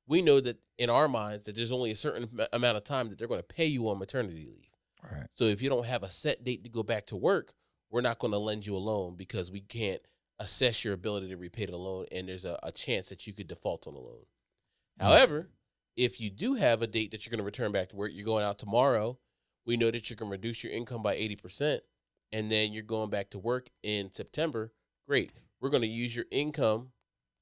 Speaker 3: we know that in our minds that there's only a certain amount of time that they're going to pay you on maternity leave.
Speaker 1: All right.
Speaker 3: So if you don't have a set date to go back to work, we're not going to lend you a loan because we can't assess your ability to repay the loan, and there's a chance that you could default on the loan. However, if you do have a date that you're going to return back to work, you're going out tomorrow, we know that you're going to reduce your income by 80%, and then you're going back to work in September, great. We're going to use your income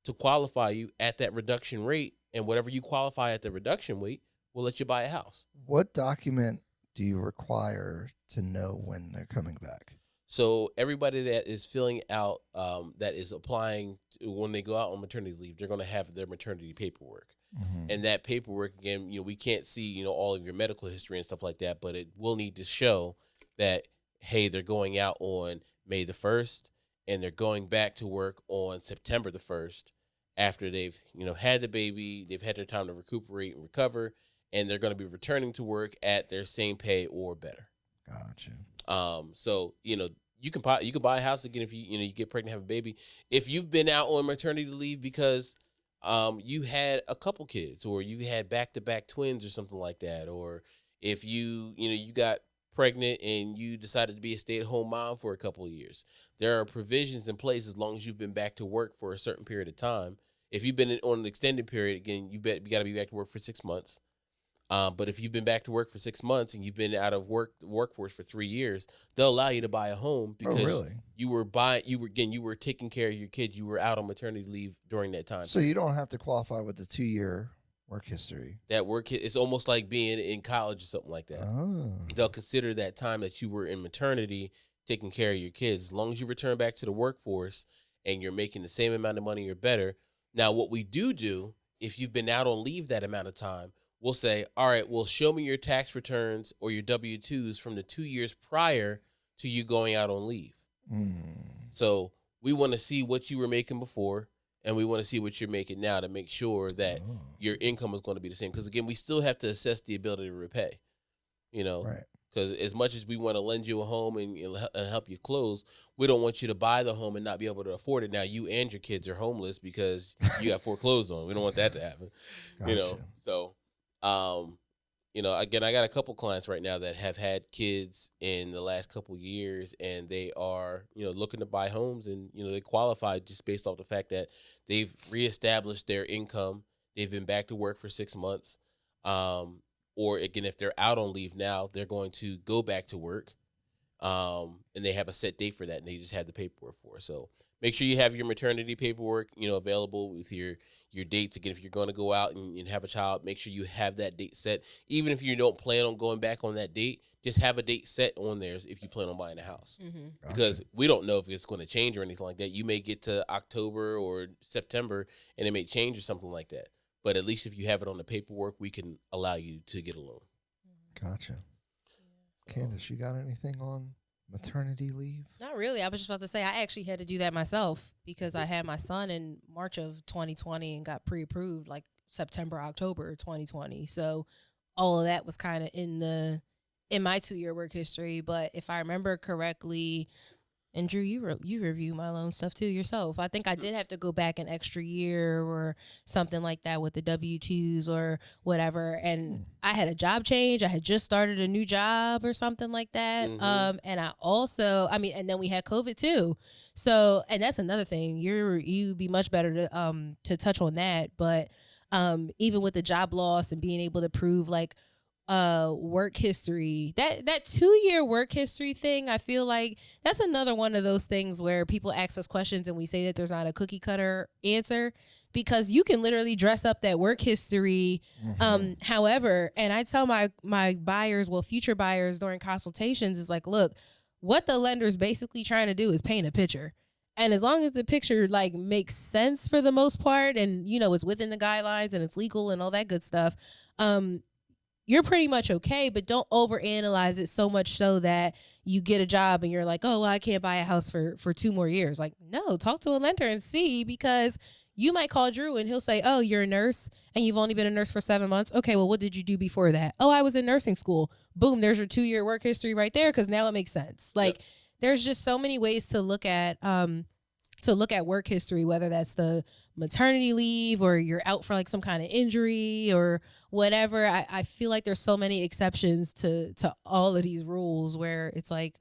Speaker 3: to qualify you at that reduction rate, and whatever you qualify at the reduction rate, we'll let you buy a house.
Speaker 1: What document do you require to know when they're coming back?
Speaker 3: So everybody that is filling out, that is applying when they go out on maternity leave, they're going to have their maternity paperwork.
Speaker 1: Mm-hmm.
Speaker 3: And that paperwork, again, we can't see, all of your medical history and stuff like that, but it will need to show that, hey, they're going out on May the 1st and they're going back to work on September the 1st after they've, had the baby, they've had their time to recuperate and recover, and they're going to be returning to work at their same pay or better.
Speaker 1: Gotcha.
Speaker 3: So, you can buy a house again if you get pregnant, have a baby. If you've been out on maternity leave because you had a couple kids, or you had back-to-back twins or something like that, or if you got pregnant and you decided to be a stay-at-home mom for a couple of years, there are provisions in place as long as you've been back to work for a certain period of time. If you've been on an extended period, again, you got to be back to work for 6 months. But if you've been back to work for 6 months and you've been out of the workforce for 3 years, they'll allow you to buy a home because you were taking care of your kids. You were out on maternity leave during that time.
Speaker 1: So you don't have to qualify with the 2-year work history.
Speaker 3: That it's almost like being in college or something like that.
Speaker 1: Oh.
Speaker 3: They'll consider that time that you were in maternity taking care of your kids. As long as you return back to the workforce and you're making the same amount of money or better. Now, what we do, if you've been out on leave that amount of time, we'll say, all right, well, show me your tax returns or your W-2s from the 2 years prior to you going out on leave. So we want to see what you were making before, and we want to see what you're making now to make sure that your income is going to be the same. Because, again, we still have to assess the ability to repay,
Speaker 1: Right.
Speaker 3: Because as much as we want to lend you a home and help you close, we don't want you to buy the home and not be able to afford it. Now you and your kids are homeless because you got foreclosed on. We don't want that to happen,
Speaker 1: Gotcha.
Speaker 3: So, again, I got a couple clients right now that have had kids in the last couple years, and they are, looking to buy homes, and, they qualify just based off the fact that they've reestablished their income. They've been back to work for 6 months. Or again, if they're out on leave now, they're going to go back to work. And they have a set date for that, and they just had the paperwork for it. So make sure you have your maternity paperwork, available with your dates. Again, if you're going to go out and have a child, make sure you have that date set. Even if you don't plan on going back on that date, just have a date set on there if you plan on buying a house.
Speaker 2: Mm-hmm.
Speaker 1: Gotcha.
Speaker 3: Because we don't know if it's going to change or anything like that. You may get to October or September, and it may change or something like that. But at least if you have it on the paperwork, we can allow you to get a loan.
Speaker 1: Gotcha. Candace, you got anything on maternity leave?
Speaker 2: Not really. I was just about to say I actually had to do that myself because I had my son in March of 2020 and got pre-approved like September, October 2020. So all of that was kind of in my 2-year work history. But if I remember correctly, and Drew, you review my loan stuff too yourself. I think I did have to go back an extra year or something like that with the W-2s or whatever. And I had a job change. I had just started a new job or something like that. And I also, and then we had COVID too. So, and that's another thing. You'd be much better to touch on that. But even with the job loss and being able to prove like work history, that 2-year work history thing, I feel like that's another one of those things where people ask us questions and we say that there's not a cookie cutter answer, because you can literally dress up that work history however. And I tell my buyers, future buyers during consultations, is like, look, what the lender's basically trying to do is paint a picture. And as long as the picture like makes sense for the most part, and it's within the guidelines and it's legal and all that good stuff, you're pretty much okay. But don't overanalyze it so much so that you get a job and you're like, oh, well, I can't buy a house for 2 more years. Like, no, talk to a lender and see, because you might call Drew and he'll say, oh, you're a nurse and you've only been a nurse for 7 months. Okay, well, what did you do before that? Oh, I was in nursing school. Boom, there's your 2-year work history right there, because now it makes sense. Like, there's just so many ways to look at work history, whether that's the maternity leave or you're out for like some kind of injury or whatever. I feel like there's so many exceptions to all of these rules where it's like,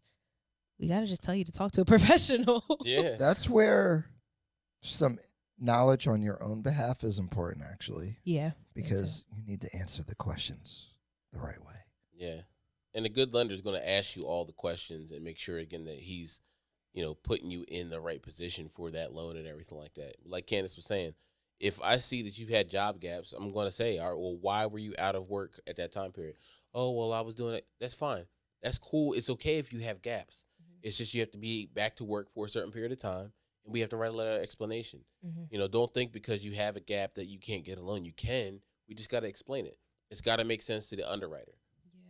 Speaker 2: we got to just tell you to talk to a professional.
Speaker 3: Yeah.
Speaker 1: That's where some knowledge on your own behalf is important, actually.
Speaker 2: Yeah.
Speaker 1: Because you need to answer the questions the right way.
Speaker 3: Yeah. And a good lender is going to ask you all the questions and make sure, again, that he's, putting you in the right position for that loan and everything like that. Like Candace was saying, if I see that you've had job gaps, I'm going to say, all right, well, why were you out of work at that time period? Oh, well, I was doing it. That's fine. That's cool. It's okay if you have gaps. It's just you have to be back to work for a certain period of time, and we have to write a letter of explanation. Don't think because you have a gap that you can't get a loan. You can. We just got to explain it. It's got to make sense to the underwriter.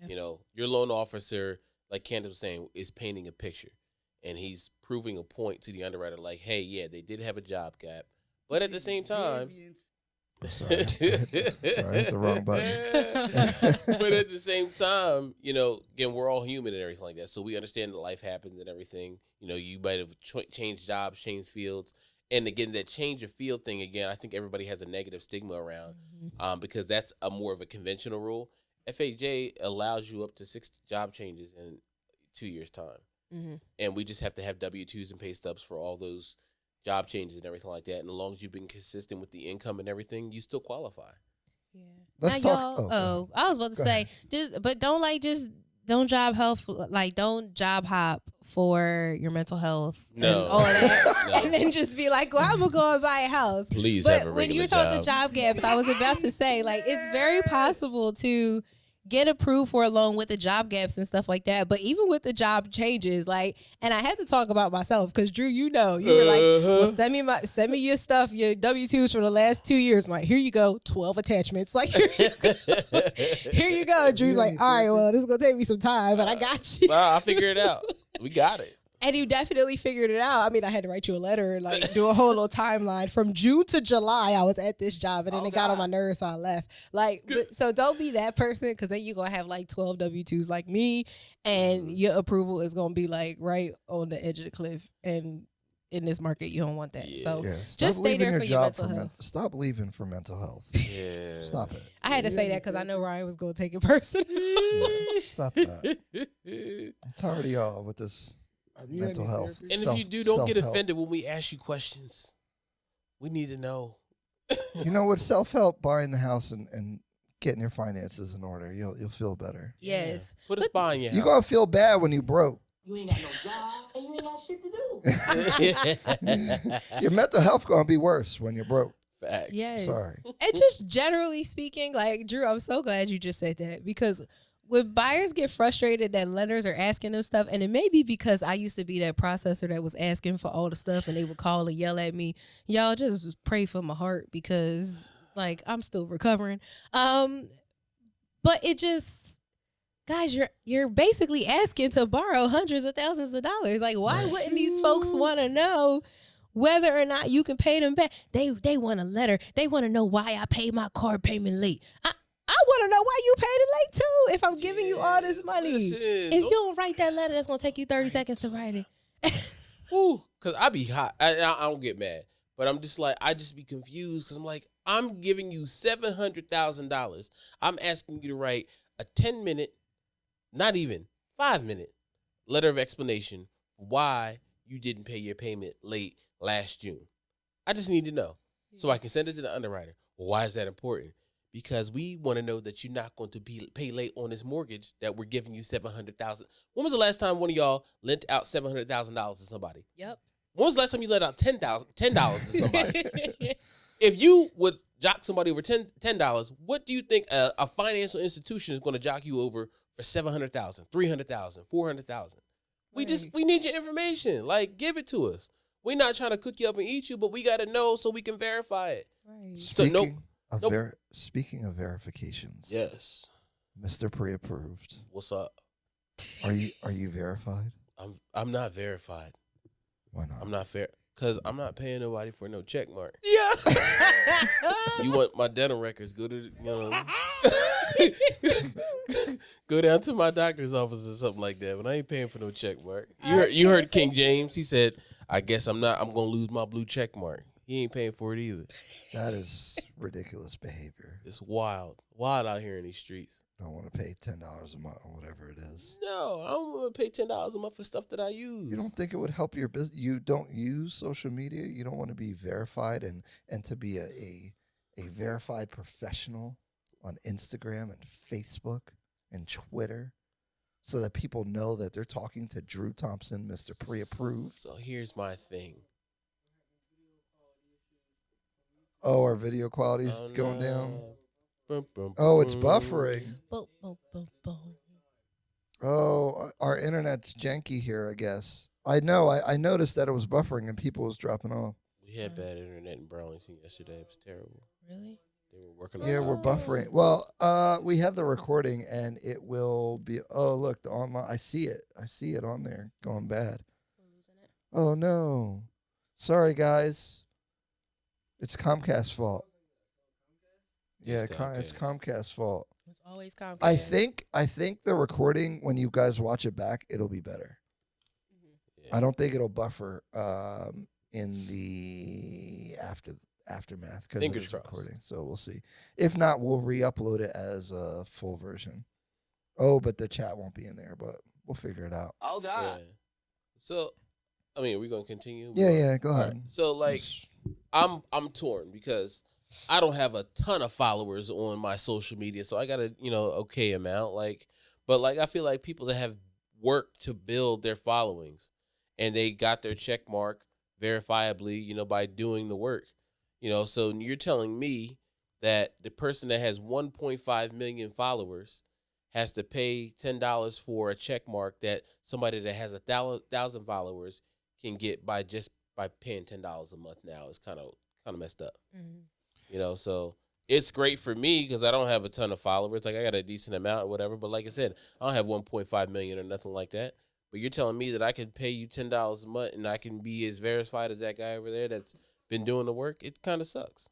Speaker 3: Yeah. Your loan officer, like Candace was saying, is painting a picture, and he's proving a point to the underwriter like, hey, yeah, they did have a job gap, but at the same time,
Speaker 1: Sorry, hit the wrong button.
Speaker 3: But at the same time, again, we're all human and everything like that. So we understand that life happens and everything. You might have changed jobs, changed fields. And again, that change of field thing, again, I think everybody has a negative stigma around because that's a more of a conventional rule. FHA allows you up to 6 job changes in 2 years' time. And we just have to have W-2s and pay stubs for all those job changes and everything like that. And as long as you've been consistent with the income and everything, you still qualify.
Speaker 2: Yeah.
Speaker 1: Let's talk.
Speaker 2: I was about to say, don't job hop for your mental health.
Speaker 3: No.
Speaker 2: And all that. No. And then just be like, well, I'm going to go and buy a house.
Speaker 3: Please
Speaker 2: but
Speaker 3: have a regular
Speaker 2: when you talk the job gaps, I was about to say, like, it's very possible to get approved for a loan with the job gaps and stuff like that. But even with the job changes, like, and I had to talk about myself because Drew, you were like, well, send me your stuff, your W-2s for the last 2 years. I'm like, here you go, 12 attachments. Like, here you go. Drew's like, all right, well, this is gonna take me some time, but I got you.
Speaker 3: Well, I figured it out. We got it.
Speaker 2: And you definitely figured it out. I mean, I had to write you a letter and like do a whole little timeline. From June to July, I was at this job, and then it got on my nerves, so I left. Like, so don't be that person, because then you're gonna have like 12 W-2s like me, and your approval is gonna be like right on the edge of the cliff. And in this market, you don't want that. Yeah. So just stay there for your mental health.
Speaker 1: Stop leaving for mental health.
Speaker 3: Yeah,
Speaker 1: stop it.
Speaker 2: I had to say that because I know Ryan was gonna take it personally.
Speaker 1: Stop that. I'm tired of y'all with this. Mental health.
Speaker 3: And if you do, don't get offended when we ask you questions. We need to know.
Speaker 1: You know what? Self-help, buying the house and getting your finances in order. You'll feel better.
Speaker 2: Yes.
Speaker 3: Put a spy in your house.
Speaker 1: You're going to feel bad when you broke.
Speaker 5: You ain't got no job and you ain't got shit to
Speaker 1: do. Your mental health going to be worse when you're broke.
Speaker 3: Facts.
Speaker 2: Yes.
Speaker 1: Sorry.
Speaker 2: And just generally speaking, like, Drew, I'm so glad you just said that, because when buyers get frustrated that lenders are asking them stuff, and it may be because I used to be that processor that was asking for all the stuff, and they would call and yell at me. Y'all just pray for my heart, because like I'm still recovering. But it just, guys, you're basically asking to borrow hundreds of thousands of dollars. Like, why wouldn't these folks want to know whether or not you can pay them back? They want a letter. They want to know why I paid my car payment late. I want to know why you paid it late too. If I'm giving you all this money, if you don't write that letter, that's gonna take you 30 seconds to write it.
Speaker 3: Ooh, cause I be hot. I don't get mad, but I'm just like I just be confused because I'm like I'm giving you $700,000. I'm asking you to write a 10-minute, not even 5-minute letter of explanation why you didn't pay your payment late last June. I just need to know so I can send it to the underwriter. Well, why is that important? Because we want to know that you're not going to pay late on this mortgage that we're giving you $700,000. When was the last time one of y'all lent out $700,000 to somebody?
Speaker 2: Yep.
Speaker 3: When was the last time you lent out $10 to somebody? If you would jock somebody over $10, what do you think a financial institution is going to jock you over for $700,000, $300,000, $400,000? We need your information. Like, give it to us. We're not trying to cook you up and eat you, but we got to know so we can verify it.
Speaker 2: Right.
Speaker 1: Speaking of verifications,
Speaker 3: Yes.
Speaker 1: Mr. Pre-approved.
Speaker 3: What's up?
Speaker 1: Are you verified?
Speaker 3: I'm not verified.
Speaker 1: Why not?
Speaker 3: I'm not fair because I'm not paying nobody for no check mark.
Speaker 2: Yeah.
Speaker 3: You want my dental records? Go to go down to my doctor's office or something like that. But I ain't paying for no check mark. You heard King James? He said, "I guess I'm gonna lose my blue check mark." He ain't paying for it either.
Speaker 1: That is ridiculous behavior.
Speaker 3: It's wild out here in these streets.
Speaker 1: Don't want to pay $10 a month or whatever it is.
Speaker 3: No, I don't want to pay $10 a month for stuff that I use.
Speaker 1: You don't think it would help your business? You don't use social media. You don't want to be verified and to be a verified professional on Instagram and Facebook and Twitter, so that people know that they're talking to Drew Thompson, Mr. Pre-approved.
Speaker 3: So here's my thing.
Speaker 1: Oh, our video quality is going down. Oh, it's buffering.
Speaker 2: Boom, boom, boom, boom.
Speaker 1: Oh, our internet's janky here, I guess. I know. I noticed that it was buffering and people was dropping off.
Speaker 3: We had bad internet in Burlington yesterday. It was terrible.
Speaker 2: Really?
Speaker 3: They were working on
Speaker 1: Yeah,
Speaker 3: it.
Speaker 1: we're buffering. Well, we have the recording and it will be. Oh, look, the online. I see it. I see it on there going bad.
Speaker 2: We're losing it.
Speaker 1: Oh no, sorry guys. It's Comcast's fault. Yeah,
Speaker 3: It's
Speaker 1: it's Comcast's fault.
Speaker 2: It's always Comcast.
Speaker 1: I think the recording, when you guys watch it back, it'll be better.
Speaker 3: Yeah.
Speaker 1: I don't think it'll buffer in the aftermath because
Speaker 3: Fingers
Speaker 1: it's
Speaker 3: crossed.
Speaker 1: recording. So we'll see. If not, we'll re-upload it as a full version. Oh, but the chat won't be in there, but we'll figure it out.
Speaker 5: Oh God.
Speaker 3: Yeah. So, I mean, are we gonna continue?
Speaker 1: Yeah, go
Speaker 3: All
Speaker 1: ahead.
Speaker 3: right. So, like, I'm torn because I don't have a ton of followers on my social media, so I got a okay amount. But I feel like people that have worked to build their followings and they got their check mark verifiably, by doing the work. So you're telling me that the person that has 1.5 million followers has to pay $10 for a check mark that somebody that has 1,000 followers can get by paying $10 a month now. It's kind of messed up.
Speaker 2: Mm-hmm.
Speaker 3: So it's great for me because I don't have a ton of followers. Like, I got a decent amount or whatever. But like I said, I don't have 1.5 million or nothing like that. But you're telling me that I can pay you $10 a month and I can be as verified as that guy over there that's been doing the work? It kind of sucks.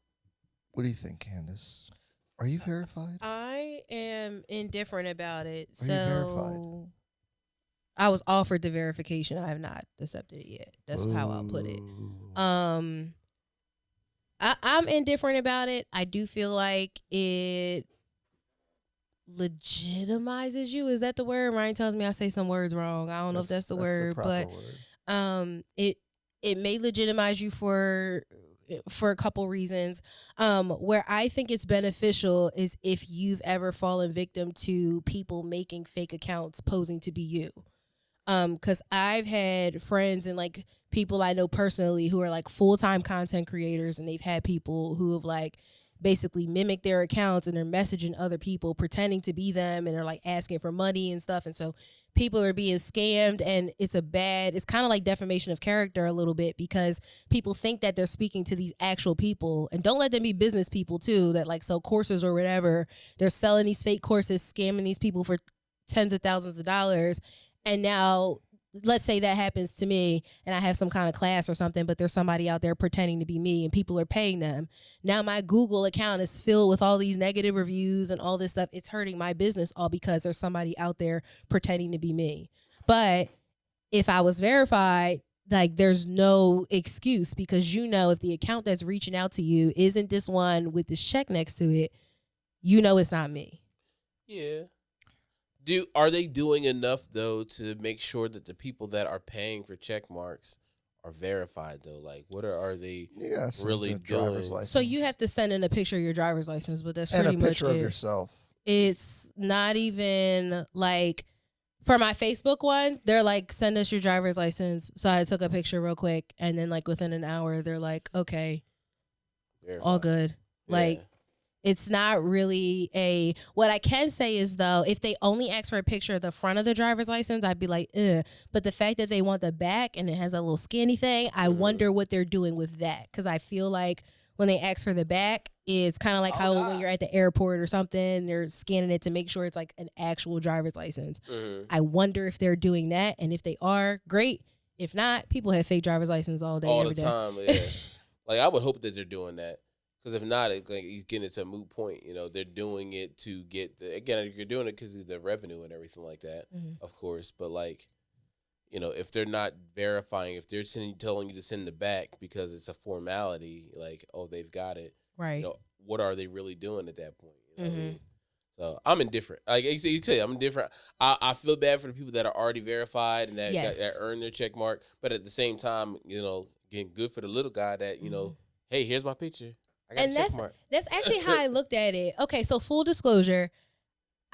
Speaker 1: What do you think, Candace? Are you verified?
Speaker 2: I am indifferent about it.
Speaker 1: Are you verified?
Speaker 2: I was offered the verification. I have not accepted it yet. That's how I'll put it.
Speaker 1: Ooh.
Speaker 2: I'm indifferent about it. I do feel like it legitimizes you. Is that the word? Ryan tells me I say some words wrong. I don't know if that's the word,
Speaker 1: proper
Speaker 2: but
Speaker 1: word.
Speaker 2: it may legitimize you for a couple reasons. Where I think it's beneficial is if you've ever fallen victim to people making fake accounts posing to be you. Because I've had friends and people I know personally who are full-time content creators, and they've had people who have basically mimicked their accounts and they're messaging other people pretending to be them, and they're asking for money and stuff. And so people are being scammed, and it's kind of like defamation of character a little bit, because people think that they're speaking to these actual people, and don't let them be business people too that sell courses or whatever. They're selling these fake courses, scamming these people for tens of thousands of dollars. And now, let's say that happens to me and I have some kind of class or something, but there's somebody out there pretending to be me and people are paying them. Now my Google account is filled with all these negative reviews and all this stuff. It's hurting my business all because there's somebody out there pretending to be me. But if I was verified, like, there's no excuse, because if the account that's reaching out to you isn't this one with this check next to it, it's not me.
Speaker 3: Yeah. Are they doing enough though to make sure that the people that are paying for check marks are verified though? Like, what are they really doing?
Speaker 2: So you have to send in a picture of your driver's license, but that's
Speaker 1: and
Speaker 2: pretty much
Speaker 1: a picture of yourself.
Speaker 2: It's not even like, for my Facebook one, they're like, send us your driver's license. So I took a picture real quick, and then like within an hour, they're like, okay, verified. All good.
Speaker 3: Yeah.
Speaker 2: Like, it's not really what I can say is, though, if they only ask for a picture of the front of the driver's license, I'd be like, ugh. But the fact that they want the back and it has a little skinny thing, I wonder what they're doing with that. Because I feel like when they ask for the back, it's kind of like when you're at the airport or something, they're scanning it to make sure it's like an actual driver's license.
Speaker 3: Mm-hmm.
Speaker 2: I wonder if they're doing that. And if they are, great. If not, people have fake driver's license all day, every day.
Speaker 3: All the time, yeah. Like, I would hope that they're doing that. Because if not, it's like he's getting to a moot point. They're doing it to get you're doing it because of the revenue and everything like that, of course. But like, if they're not verifying, if they're telling you to send the back because it's a formality, like, oh, they've got it,
Speaker 2: right?
Speaker 3: What are they really doing at that point? What I mean? So I'm indifferent. Like you say, I'm indifferent. I feel bad for the people that are already verified and that earn their check mark, but at the same time, getting good for the little guy that hey, here's my picture.
Speaker 2: And that's actually how I looked at it. Okay, so full disclosure,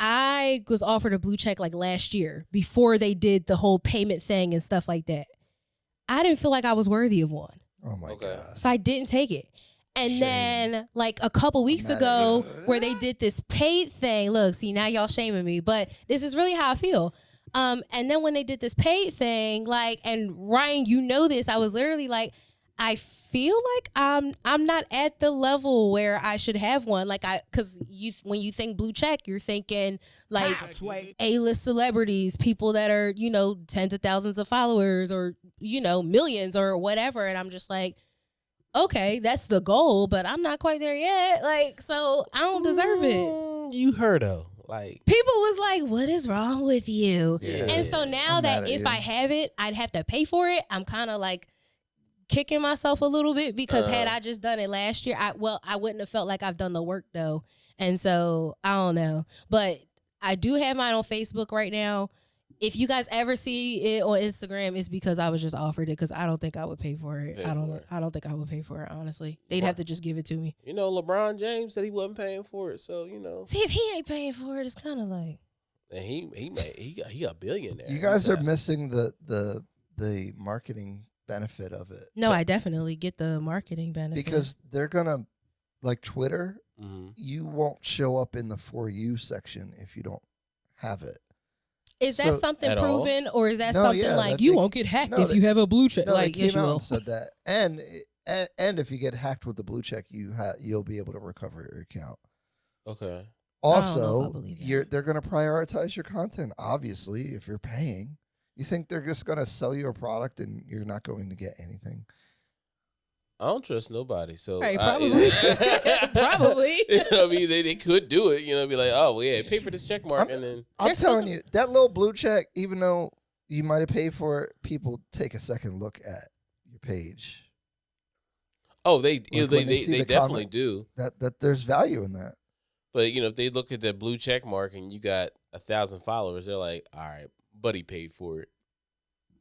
Speaker 2: I was offered a blue check like last year before they did the whole payment thing and stuff like that. I didn't feel like I was worthy of one.
Speaker 1: Oh my God.
Speaker 2: So I didn't take it. And then like a couple weeks ago where they did this paid thing, look, see, now y'all shaming me, but this is really how I feel. And then when they did this paid thing, like, and Ryan, this, I was literally like, I feel like I'm not at the level where I should have one. Like, because when you think blue check, you're thinking like A-list celebrities, people that are, tens of thousands of followers or, millions or whatever. And I'm just like, okay, that's the goal, but I'm not quite there yet. Like, so I don't deserve it.
Speaker 3: You heard though. Like,
Speaker 2: people was like, what is wrong with you?
Speaker 1: Yeah,
Speaker 2: and so now that if I have it, I'd have to pay for it. I'm kind of like kicking myself a little bit because had I just done it last year, I wouldn't have felt like I've done the work though. And so I don't know, but I do have mine on Facebook right now. If you guys ever see it on Instagram, it's because I was just offered it because I don't think I would pay for it. I don't think I would pay for it, honestly. They'd have to just give it to me.
Speaker 3: LeBron James said he wasn't paying for it, so
Speaker 2: See, if he ain't paying for it, it's kind of like.
Speaker 3: And he got a billionaire.
Speaker 1: You guys are missing the marketing benefit of it.
Speaker 2: No, I definitely get the marketing benefit.
Speaker 1: Because they're gonna, like Twitter, you won't show up in the For You section if you don't have it.
Speaker 2: Is that something proven, or is that something like you won't get hacked if you have a blue check?
Speaker 1: No,
Speaker 2: like,
Speaker 1: they came out and said that, and if you get hacked with the blue check, you'll be able to recover your account.
Speaker 3: Okay.
Speaker 1: Also, they're gonna prioritize your content. Obviously, if you're paying. You think they're just going to sell you a product and you're not going to get anything?
Speaker 3: I don't trust nobody. So
Speaker 2: right, probably. Probably.
Speaker 3: I mean, they could do it. Be like, oh, well, yeah, pay for this check mark. And then
Speaker 1: I'm telling you, that little blue check, even though you might have paid for it, people take a second look at your page.
Speaker 3: Oh, they definitely do.
Speaker 1: That there's value in that.
Speaker 3: But, if they look at that blue check mark and you got 1,000 followers, they're like, all right. Buddy paid for it.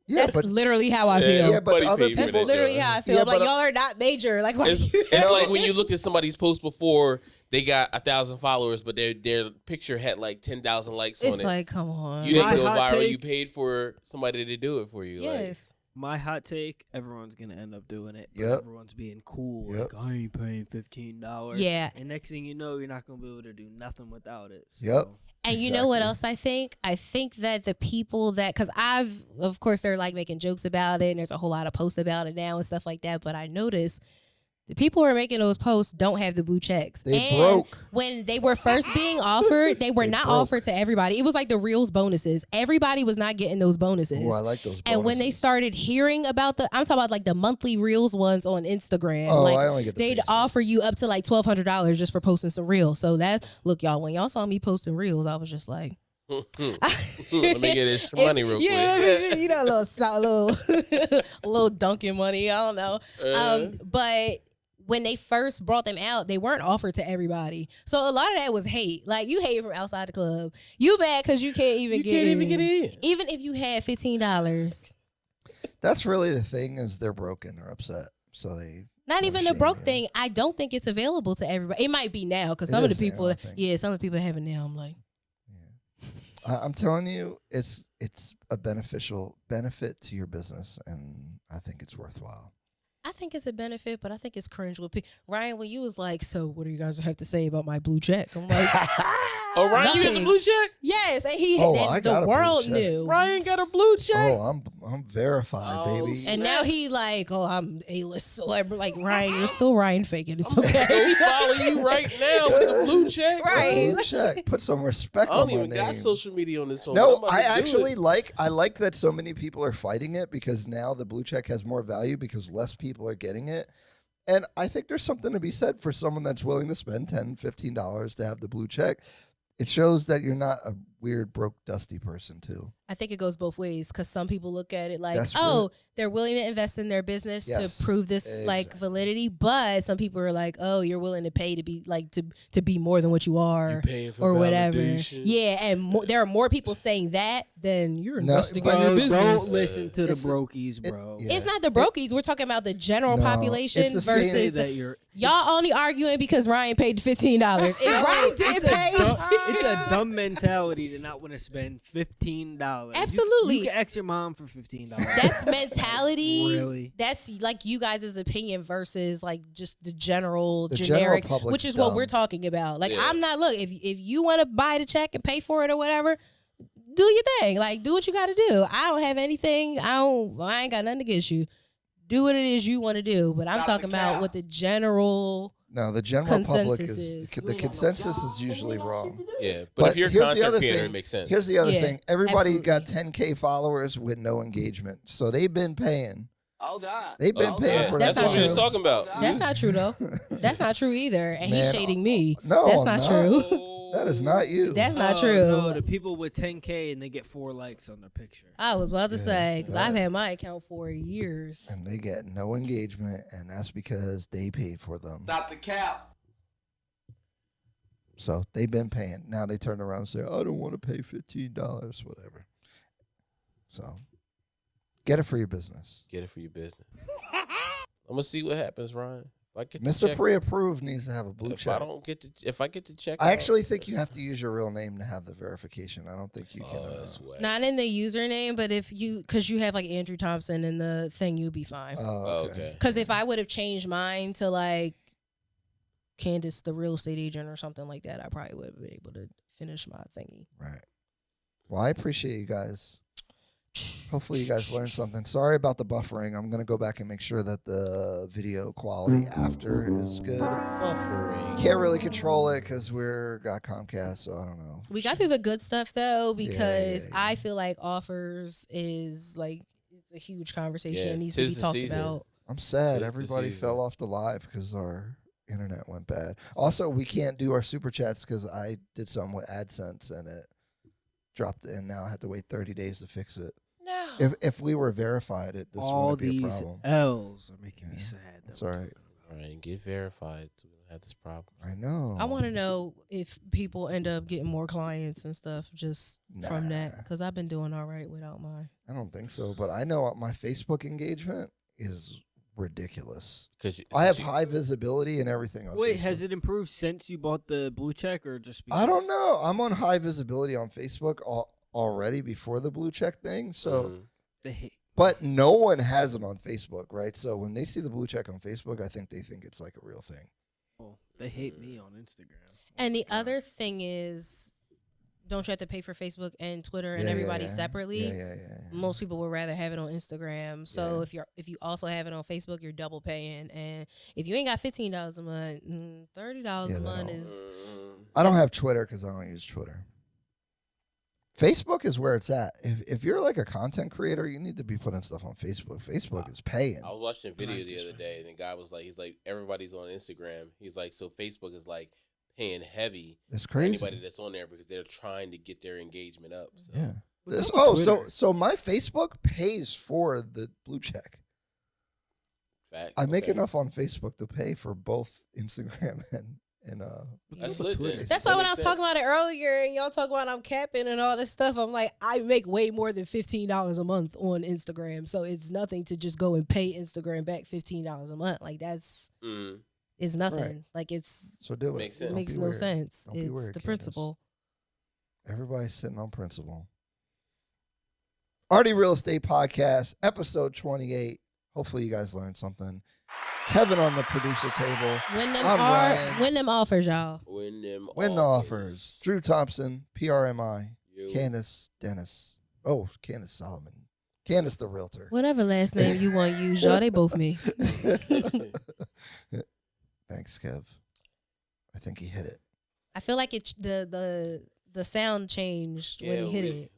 Speaker 2: Yeah, that's literally how I feel.
Speaker 1: Yeah, but other people,
Speaker 2: that's literally how I feel. Yeah, like, y'all are not major. Like, why
Speaker 3: it's like when you looked at somebody's post before they got 1,000 followers, but their picture had like 10,000 likes on it.
Speaker 2: It's like, come on.
Speaker 3: You didn't go viral. You paid for somebody to do it for you.
Speaker 2: Yes.
Speaker 4: My hot take, everyone's going to end up doing it.
Speaker 1: Yep.
Speaker 4: Everyone's being cool. Like, I ain't paying $15.
Speaker 2: Yeah.
Speaker 4: And next thing you know, you're not going to be able to do nothing without it. So.
Speaker 1: Yep.
Speaker 2: And you know what else I think? I think that the people that, because of course, they're like making jokes about it, and there's a whole lot of posts about it now and stuff like that. But I noticed The people who are making those posts don't have the blue checks.
Speaker 1: They
Speaker 2: and
Speaker 1: broke.
Speaker 2: When they were first being offered, they were
Speaker 1: They
Speaker 2: not
Speaker 1: broke.
Speaker 2: offered to everybody. It was like the Reels bonuses. Everybody was not getting those bonuses.
Speaker 1: Oh, I like those bonuses.
Speaker 2: And when they started hearing about I'm talking about like the monthly Reels ones on Instagram.
Speaker 1: Oh,
Speaker 2: like,
Speaker 1: I only get the
Speaker 2: they'd
Speaker 1: Facebook.
Speaker 2: offer you up to like $1,200 just for posting some Reels. So look, y'all, when y'all saw me posting Reels, I was just like,
Speaker 3: Let me get this money real quick.
Speaker 2: You know, a little Dunkin' money. I don't know. But when they first brought them out, they weren't offered to everybody. So a lot of that was hate. Like, you hate from outside the club. You mad because you can't even get in. Even if you had $15.
Speaker 1: That's really the thing, is they're broken. They're upset. So they...
Speaker 2: Not even the broke thing. I don't think it's available to everybody. It might be now because some of the people, some of the people that have it now, I'm like...
Speaker 1: I'm telling you, it's a beneficial benefit to your business, and I think it's worthwhile.
Speaker 2: I think it's a benefit, but I think it's cringe. Ryan, when you was like, so what do you guys have to say about my blue check? I'm like,
Speaker 3: oh, Ryan, you got the blue check?
Speaker 2: Yes, and the world knew.
Speaker 3: Ryan got a blue check.
Speaker 1: Oh, I'm verified, baby.
Speaker 2: And now he like, oh, I'm A-list celebrity. Like, Ryan, you're still Ryan Fagan. It's okay.
Speaker 3: Go follow you right now with the blue check.
Speaker 2: Right.
Speaker 1: Blue check. Put some respect
Speaker 3: I
Speaker 1: on
Speaker 3: don't
Speaker 1: my
Speaker 3: even
Speaker 1: name.
Speaker 3: got social media on this phone.
Speaker 1: No, I actually like that so many people are fighting it, because now the blue check has more value because less people are getting it. And I think there's something to be said for someone that's willing to spend $10, $15 to have the blue check. It shows that you're not a weird, broke, dusty person, too.
Speaker 2: I think it goes both ways, because some people look at it like,
Speaker 1: Desperate.
Speaker 2: they're willing to invest in their business
Speaker 1: Yes,
Speaker 2: to prove this like validity, but some people are like, oh, you're willing to pay to be like to be more than what you are, or whatever. Yeah, and there are more people saying that than you're investing in your business.
Speaker 4: Don't listen to the brokies, bro.
Speaker 2: It's not the brokies. We're talking about the general population
Speaker 1: it's the
Speaker 2: versus
Speaker 4: that
Speaker 2: y'all only arguing because Ryan paid $15. If Ryan didn't pay,
Speaker 4: it's a dumb mentality to not want to spend $15.
Speaker 2: Absolutely.
Speaker 4: You can ask your mom for $15.
Speaker 2: That's mentality.
Speaker 4: Really? That's
Speaker 2: like you guys' opinion versus like just the generic,
Speaker 1: public's
Speaker 2: which is
Speaker 1: dumb.
Speaker 2: what we're talking about. Like, I'm not, look, if you want to buy the check and pay for it or whatever, do your thing. Like, do what you got to do. I don't have anything. I ain't got nothing against you. Do what it is you want to do. But I'm talking about what the general...
Speaker 1: No, the general public
Speaker 2: is.
Speaker 1: The consensus is usually wrong.
Speaker 3: Yeah, but if you're a
Speaker 1: here's the
Speaker 3: content
Speaker 1: other
Speaker 3: creator,
Speaker 1: thing.
Speaker 3: it makes sense.
Speaker 1: Here's the other
Speaker 2: Yeah,
Speaker 1: thing. Everybody got
Speaker 2: absolutely.
Speaker 1: 10K followers with no engagement. So they've been paying.
Speaker 5: Oh God.
Speaker 1: They've been paying for
Speaker 2: That's
Speaker 1: that.
Speaker 3: That's what
Speaker 2: not
Speaker 3: we
Speaker 2: true.
Speaker 3: just talking about.
Speaker 2: That's not true, though. That's not true either. And he's
Speaker 1: Man,
Speaker 2: shading me.
Speaker 1: no,
Speaker 2: That's not
Speaker 1: no.
Speaker 2: true.
Speaker 1: That is not you.
Speaker 2: That's not
Speaker 4: Oh,
Speaker 2: true.
Speaker 4: No, the people with 10K and they get 4 likes on their picture.
Speaker 2: I was about to say, because I've
Speaker 1: right.
Speaker 2: had my account for years.
Speaker 1: And they get no engagement, and that's because they paid for them.
Speaker 5: Stop the cap.
Speaker 1: So they've been paying. Now they turn around and say, I don't want to pay $15, whatever. So get it for your business.
Speaker 3: Get it for your business. I'm gonna see what happens, Ryan. If I get the
Speaker 1: Mr.
Speaker 3: check,
Speaker 1: Pre-approved needs to have a blue
Speaker 3: if
Speaker 1: check.
Speaker 3: if I get the check,
Speaker 1: I actually think you have to use your real name to have the verification. I don't think you can.
Speaker 3: that's whack.
Speaker 2: Not in the username, but because you have like Andrew Thompson in the thing, you'll be fine.
Speaker 1: Oh, okay.
Speaker 3: Okay.
Speaker 2: Because if I would have changed mine to like Candace, the real estate agent or something like that, I probably would have been able to finish my thingy.
Speaker 1: Right. Well, I appreciate you guys. Hopefully you guys learned something. Sorry about the buffering. I'm going to go back and make sure that the video quality after is good.
Speaker 3: Buffering.
Speaker 1: Can't really control it because we're got Comcast, so I don't know.
Speaker 2: We got through the good stuff though, because
Speaker 1: yeah.
Speaker 2: I feel like offers is like it's a huge conversation.
Speaker 3: Yeah,
Speaker 2: It needs to be
Speaker 3: tis the
Speaker 2: talked
Speaker 3: season.
Speaker 2: about.
Speaker 1: I'm sad.
Speaker 3: Tis the
Speaker 1: Everybody
Speaker 3: season.
Speaker 1: fell off the live because our internet went bad. Also, we can't do our super chats because I did something with AdSense and it dropped, and now I have to wait 30 days to fix it.
Speaker 3: No.
Speaker 1: If we were verified, this
Speaker 4: All
Speaker 1: wouldn't be a
Speaker 4: these
Speaker 1: problem.
Speaker 4: L's are making me
Speaker 1: Yeah,
Speaker 4: sad.
Speaker 1: That's all right.
Speaker 3: All right, get verified so we don't have this problem.
Speaker 1: I know.
Speaker 2: I want to know if people end up getting more clients and stuff just from that, because I've been doing all right without mine.
Speaker 1: I don't think so, but I know my Facebook engagement is ridiculous.
Speaker 3: You,
Speaker 1: I have high visibility and everything on
Speaker 4: Wait,
Speaker 1: Facebook.
Speaker 4: has it improved since you bought the blue check, or just because?
Speaker 1: I don't know. I'm on high visibility on Facebook already before the blue check thing. So,
Speaker 4: They hate.
Speaker 1: but no one has it on Facebook, right? So when they see the blue check on Facebook, I think they think it's like a real thing.
Speaker 4: They hate me on Instagram.
Speaker 2: And the other thing is, don't you have to pay for Facebook and Twitter and
Speaker 1: Yeah,
Speaker 2: everybody
Speaker 1: yeah.
Speaker 2: separately?
Speaker 1: Yeah.
Speaker 2: Most people would rather have it on Instagram. So if you also have it on Facebook, you're double paying. And if you ain't got $15 a month, $30 a month is.
Speaker 1: I don't have Twitter because I don't use Twitter. Facebook is where it's at. If you're like a content creator, you need to be putting stuff on Facebook. Facebook is paying.
Speaker 3: I was watching a video the other day, and the guy was like, he's like, everybody's on Instagram. He's like, so Facebook is like paying heavy
Speaker 1: It's
Speaker 3: for
Speaker 1: crazy.
Speaker 3: anybody that's on there because they're trying to get their engagement up. So.
Speaker 1: Yeah.
Speaker 4: What's up with Twitter?
Speaker 1: So my Facebook pays for the blue check.
Speaker 3: Fact.
Speaker 1: I make
Speaker 3: Okay.
Speaker 1: enough on Facebook to pay for both Instagram and
Speaker 3: That's
Speaker 4: What's
Speaker 3: lit
Speaker 4: Twitter?
Speaker 3: then.
Speaker 2: That's
Speaker 3: That
Speaker 2: why when I
Speaker 3: makes
Speaker 2: was talking
Speaker 3: sense.
Speaker 2: about it earlier and y'all talk about I'm capping and all this stuff, I'm like, I make way more than $15 a month on Instagram. So it's nothing to just go and pay Instagram back $15 a month. Like it's nothing.
Speaker 1: Right.
Speaker 2: Like it's
Speaker 1: so do it.
Speaker 3: Makes sense.
Speaker 2: it
Speaker 1: Don't
Speaker 2: makes
Speaker 1: be
Speaker 2: no
Speaker 1: weird.
Speaker 2: sense.
Speaker 1: Don't be
Speaker 2: It's
Speaker 1: weird,
Speaker 2: the
Speaker 1: Candace.
Speaker 2: principle.
Speaker 1: Everybody's sitting on principle. Ardhi Real Estate Podcast, episode 28. Hopefully you guys learned something. Kevin on the producer table.
Speaker 2: Win them
Speaker 1: I'm Ryan.
Speaker 2: win them offers, y'all.
Speaker 3: Win them
Speaker 1: Win the offers. Drew Thompson, PRMI, Candace Dennis. Oh, Candace Solomon. Candace the realtor.
Speaker 2: Whatever last name you want to use, y'all, they both me.
Speaker 1: Thanks, Kev. I think he hit it.
Speaker 2: I feel like the sound changed when he hit it.